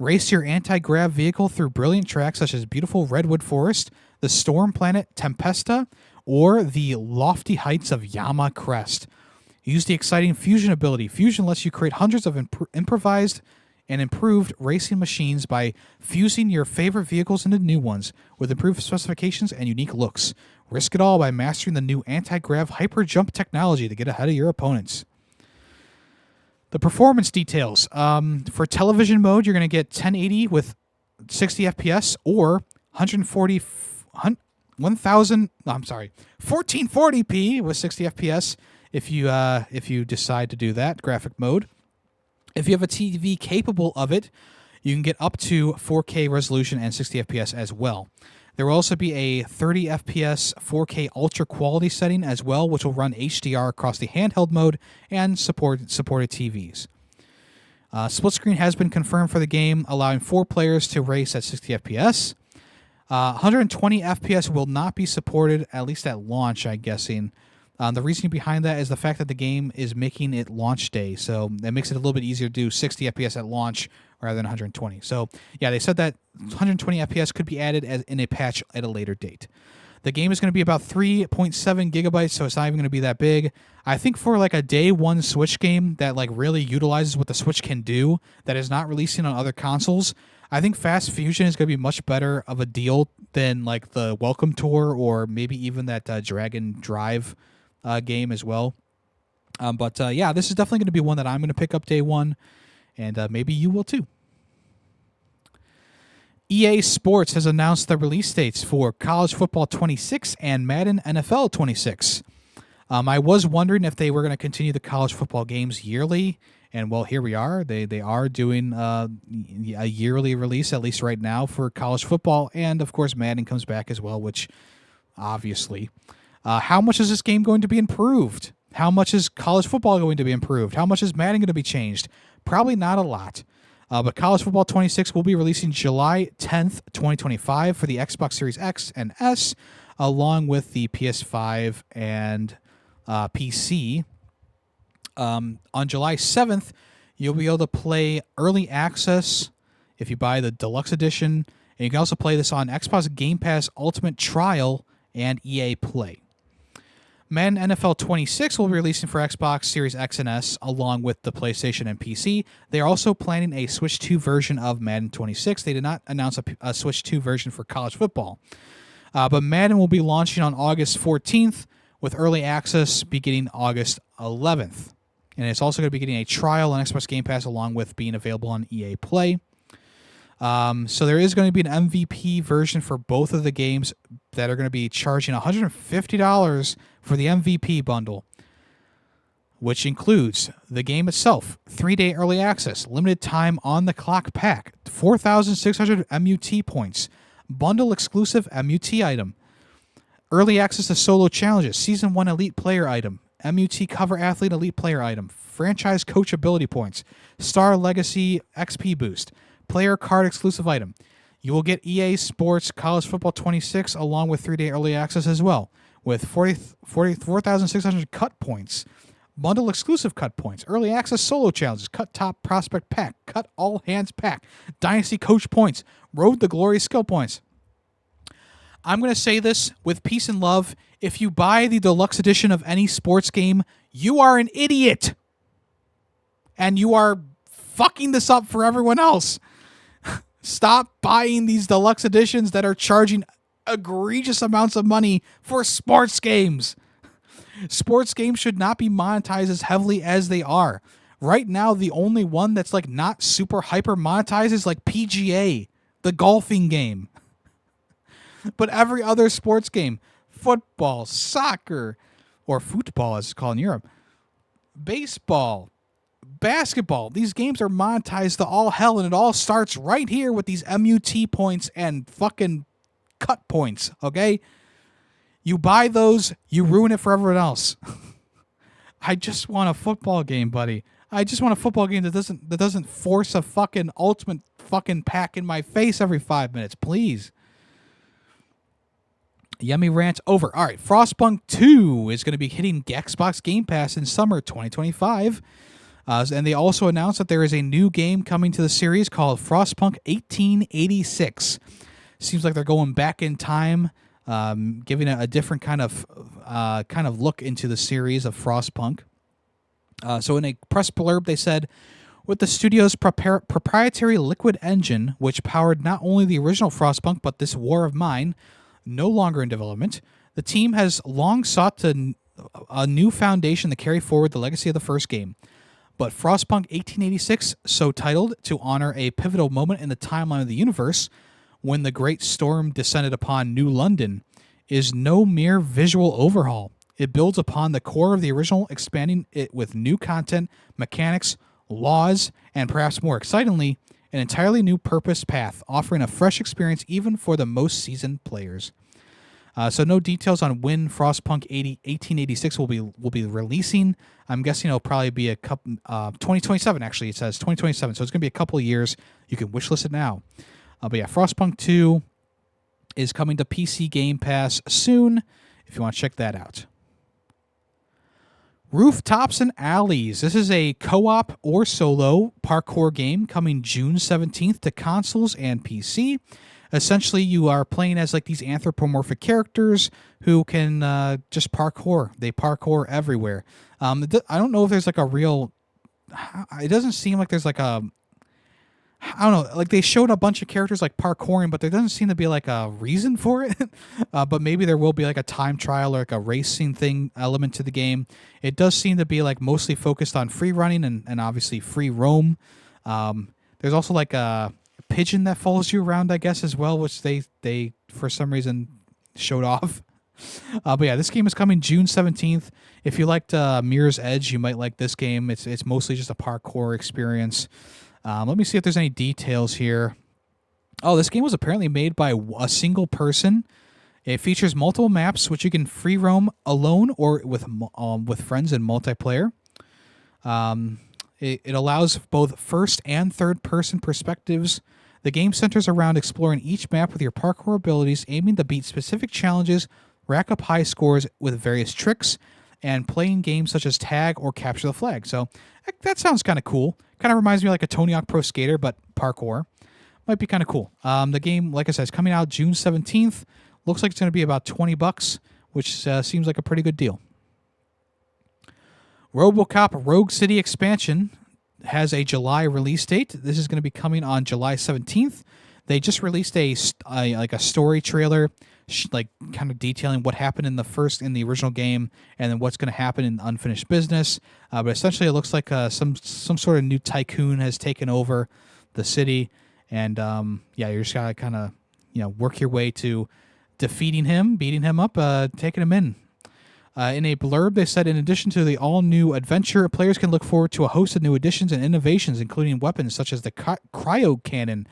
Race your anti-grav vehicle through brilliant tracks such as beautiful Redwood Forest, the storm planet Tempesta, or the lofty heights of Yama Crest. Use the exciting Fusion ability. Fusion lets you create hundreds of improvised and improved racing machines by fusing your favorite vehicles into new ones with improved specifications and unique looks. Risk it all by mastering the new anti-grav hyper jump technology to get ahead of your opponents. The performance details. For television mode, you're going to get 1080 with 60 FPS or 1440p with 60 FPS if you decide to do that graphic mode. If you have a TV capable of it, you can get up to 4K resolution and 60 FPS as well. There will also be a 30 FPS 4K Ultra Quality setting as well, which will run HDR across the handheld mode and supported TVs. Split screen has been confirmed for the game, allowing 4 players to race at 60 FPS. 120 FPS will not be supported, at least at launch, I'm guessing. The reasoning behind that is the fact that the game is making it launch day, so that makes it a little bit easier to do 60 FPS at launch rather than 120. So, yeah, they said that 120 FPS could be added in a patch at a later date. The game is going to be about 3.7 gigabytes, so it's not even going to be that big. I think for like a day one Switch game that like really utilizes what the Switch can do, that is not releasing on other consoles, I think Fast Fusion is going to be much better of a deal than like the Welcome Tour or maybe even that Dragon Drive game as well. But yeah, this is definitely going to be one that I'm going to pick up day one, and maybe you will too. EA Sports has announced the release dates for College Football 26 and Madden NFL 26. I was wondering if they were going to continue the college football games yearly, and well, here we are. They are doing a yearly release, at least right now, for college football, and of course Madden comes back as well, which obviously. How much is this game going to be improved? How much is college football going to be improved? How much is Madden going to be changed? Probably not a lot. But College Football 26 will be releasing July 10th, 2025 for the Xbox Series X and S, along with the PS5 and PC. On July 7th, you'll be able to play Early Access if you buy the Deluxe Edition. And you can also play this on Xbox Game Pass Ultimate Trial and EA Play. Madden NFL 26 will be releasing for Xbox Series X and S along with the PlayStation and PC. They are also planning a Switch 2 version of Madden 26. They did not announce a Switch 2 version for college football. But Madden will be launching on August 14th with early access beginning August 11th. And it's also going to be getting a trial on Xbox Game Pass along with being available on EA Play. So there is going to be an MVP version for both of the games that are going to be charging $150 for the MVP bundle, which includes the game itself, 3-day early access, limited time on the clock pack, 4,600 MUT points, bundle exclusive MUT item, early access to solo challenges, season 1 elite player item, MUT cover athlete elite player item, franchise coach ability points, star legacy XP boost, player card exclusive item. You will get EA Sports College Football 26 along with 3-day early access as well, with 44,600 cut points, bundle exclusive cut points, early access solo challenges, cut top prospect pack, cut all hands pack, dynasty coach points, road to glory skill points. I'm going to say this with peace and love. If you buy the deluxe edition of any sports game, you are an idiot. And you are fucking this up for everyone else. Stop buying these deluxe editions that are charging egregious amounts of money for sports games. Sports games should not be monetized as heavily as they are. Right now, the only one that's like not super hyper monetized is like PGA, the golfing game. But every other sports game, football, soccer, or football as it's called in Europe, baseball, basketball, these games are monetized to all hell, and it all starts right here with these MUT points and fucking cut points, okay? You buy those, you ruin it for everyone else. I just want a football game, buddy. I just want a football game that doesn't force a fucking ultimate fucking pack in my face every 5 minutes, please. Yemmy rant over. All right, Frostpunk 2 is going to be hitting Xbox Game Pass in summer 2025. And they also announced that there is a new game coming to the series called Frostpunk 1886. Seems like they're going back in time, giving it a different kind of look into the series of Frostpunk. So in a press blurb, they said, with the studio's proprietary Liquid engine, which powered not only the original Frostpunk but this War of Mine, no longer in development, the team has long sought a new foundation to carry forward the legacy of the first game. But Frostpunk 1886, so titled to honor a pivotal moment in the timeline of the universe, when the great storm descended upon New London, is no mere visual overhaul. It builds upon the core of the original, expanding it with new content, mechanics, laws, and perhaps more excitingly, an entirely new purpose path, offering a fresh experience even for the most seasoned players. So no details on when Frostpunk 1886 will be releasing. I'm guessing it'll probably be a couple 2027. Actually, it says 2027, so it's going to be a couple of years. You can wishlist it now. But yeah, Frostpunk 2 is coming to PC Game Pass soon. If you want to check that out. Rooftops and Alleys. This is a co-op or solo parkour game coming June 17th to consoles and PC. Essentially, you are playing as like these anthropomorphic characters who can just parkour. They parkour everywhere. I don't know if there's like a real... It doesn't seem like there's like a... I don't know, like they showed a bunch of characters like parkouring, but there doesn't seem to be like a reason for it. But maybe there will be like a time trial or like a racing thing element to the game. It does seem to be like mostly focused on free running and obviously free roam. There's also like a pigeon that follows you around, I guess, as well, which they for some reason showed off. But yeah, this game is coming June 17th. If you liked Mirror's Edge, you might like this game. It's mostly just a parkour experience. Let me see if there's any details here. Oh, this game was apparently made by a single person. It features multiple maps, which you can free roam alone or with friends in multiplayer. It allows both first and third person perspectives. The game centers around exploring each map with your parkour abilities, aiming to beat specific challenges, rack up high scores with various tricks, and playing games such as tag or capture the flag. So that sounds kind of cool. Kind of reminds me of like a Tony Hawk Pro Skater, but parkour. Might be kind of cool. The game, like I said, is coming out June 17th. Looks like it's going to be about $20, which seems like a pretty good deal. RoboCop Rogue City Expansion has a July release date. This is going to be coming on July 17th. They just released a story trailer, like kind of detailing what happened in the original game, and then what's going to happen in Unfinished Business. But essentially, it looks like some sort of new tycoon has taken over the city, and you just gotta kind of work your way to defeating him, beating him up, taking him in. In a blurb, they said, in addition to the all-new adventure, players can look forward to a host of new additions and innovations, including weapons such as the cryo cannon,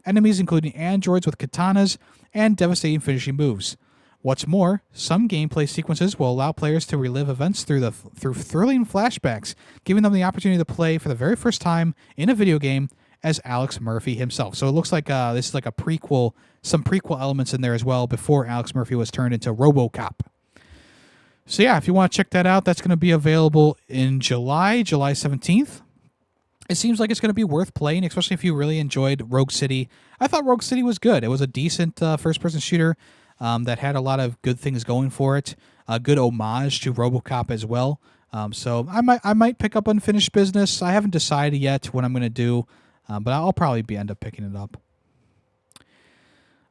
enemies including androids with katanas, and devastating finishing moves. What's more, some gameplay sequences will allow players to relive events through thrilling flashbacks, giving them the opportunity to play for the very first time in a video game as Alex Murphy himself. So it looks like this is like a prequel, some prequel elements in there as well before Alex Murphy was turned into RoboCop. So yeah, if you want to check that out, that's going to be available in July 17th. It seems like it's going to be worth playing, especially if you really enjoyed Rogue City. I thought Rogue City was good. It was a decent first-person shooter that had a lot of good things going for it. A good homage to RoboCop as well. So I might pick up Unfinished Business. I haven't decided yet what I'm going to do, but I'll probably end up picking it up.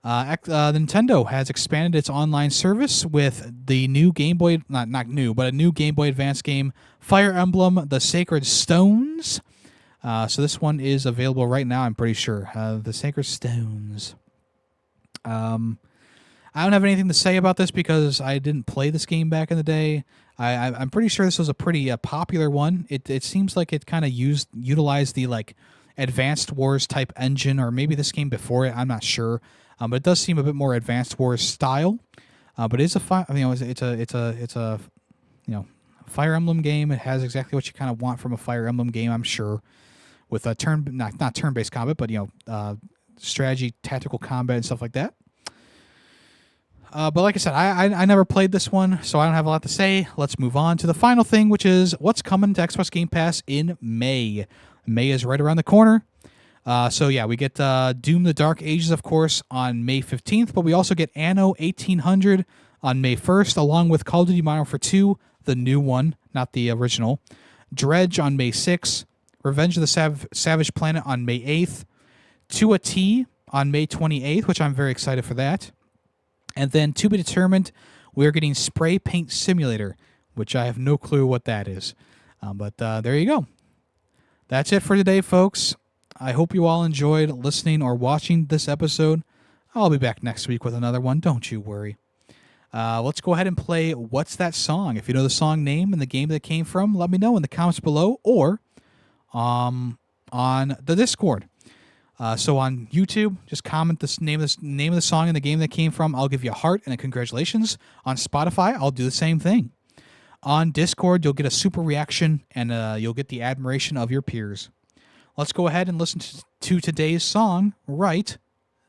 Nintendo has expanded its online service with the new Game Boy, not new, but a new Game Boy Advance game, Fire Emblem: The Sacred Stones. So this one is available right now, I'm pretty sure. The Sacred Stones. I don't have anything to say about this because I didn't play this game back in the day. I'm pretty sure this was a pretty popular one. It seems like it kind of utilized the like Advanced Wars type engine, or maybe this game before it. I'm not sure. But it does seem a bit more Advanced Wars style. But it's a Fire Emblem game. It has exactly what you kind of want from a Fire Emblem game, I'm sure, with a not turn-based combat, but strategy, tactical combat, and stuff like that. But like I said, I never played this one, so I don't have a lot to say. Let's move on to the final thing, which is what's coming to Xbox Game Pass in May. May is right around the corner. So yeah, we get Doom: The Dark Ages, of course, on May 15th, but we also get Anno 1800 on May 1st, along with Call of Duty Modern Warfare 2, the new one, not the original, Dredge on May 6th, Revenge of the Savage Planet on May 8th, To a T on May 28th, which I'm very excited for that, and then to be determined, we're getting Spray Paint Simulator, which I have no clue what that is. But there you go. That's it for today, folks. I hope you all enjoyed listening or watching this episode. I'll be back next week with another one. Don't you worry. Let's go ahead and play What's That Song? If you know the song name and the game that it came from, let me know in the comments below or on the Discord. So on YouTube, just comment the name of the song and the game that came from. I'll give you a heart and a congratulations. On Spotify, I'll do the same thing. On Discord, you'll get a super reaction and you'll get the admiration of your peers. Let's go ahead and listen to today's song right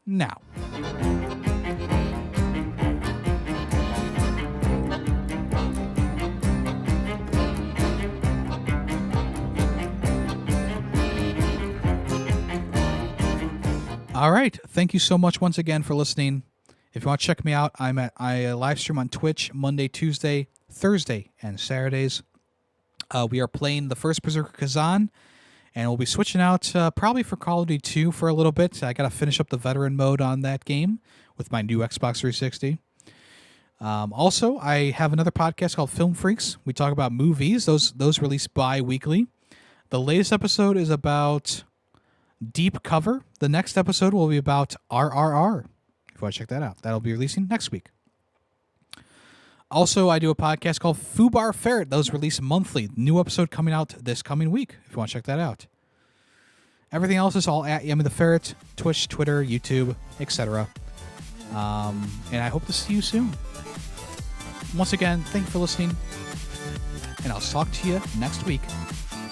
now. All right. Thank you so much once again for listening. If you want to check me out, I live stream on Twitch Monday, Tuesday, Thursday, and Saturdays. We are playing the first Berserker Kazan, and we'll be switching out probably for Call of Duty 2 for a little bit. I got to finish up the veteran mode on that game with my new Xbox 360. Also, I have another podcast called Film Freaks. We talk about movies. Those release bi-weekly. The latest episode is about Deep Cover. The next episode will be about RRR. If you want to check that out, that'll be releasing next week. Also, I do a podcast called Fubar Ferret. Those release monthly. New episode coming out this coming week, if you want to check that out. Everything else is all at Yemmy the Ferret, Twitch, Twitter, YouTube, etc. And I hope to see you soon. Once again, thank you for listening, and I'll talk to you next week.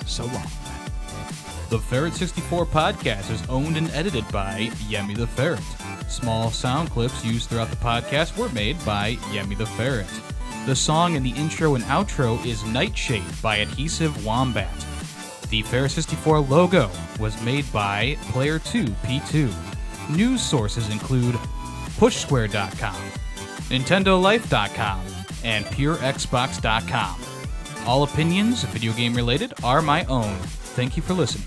So long. The Ferret 64 podcast is owned and edited by Yemmy the Ferret. Small sound clips used throughout the podcast were made by Yemmy the Ferret. The song in the intro and outro is Nightshade by Adhesive Wombat. The Ferret 64 logo was made by Player2P2. News sources include PushSquare.com, NintendoLife.com, and PureXbox.com. All opinions, video game related, are my own. Thank you for listening.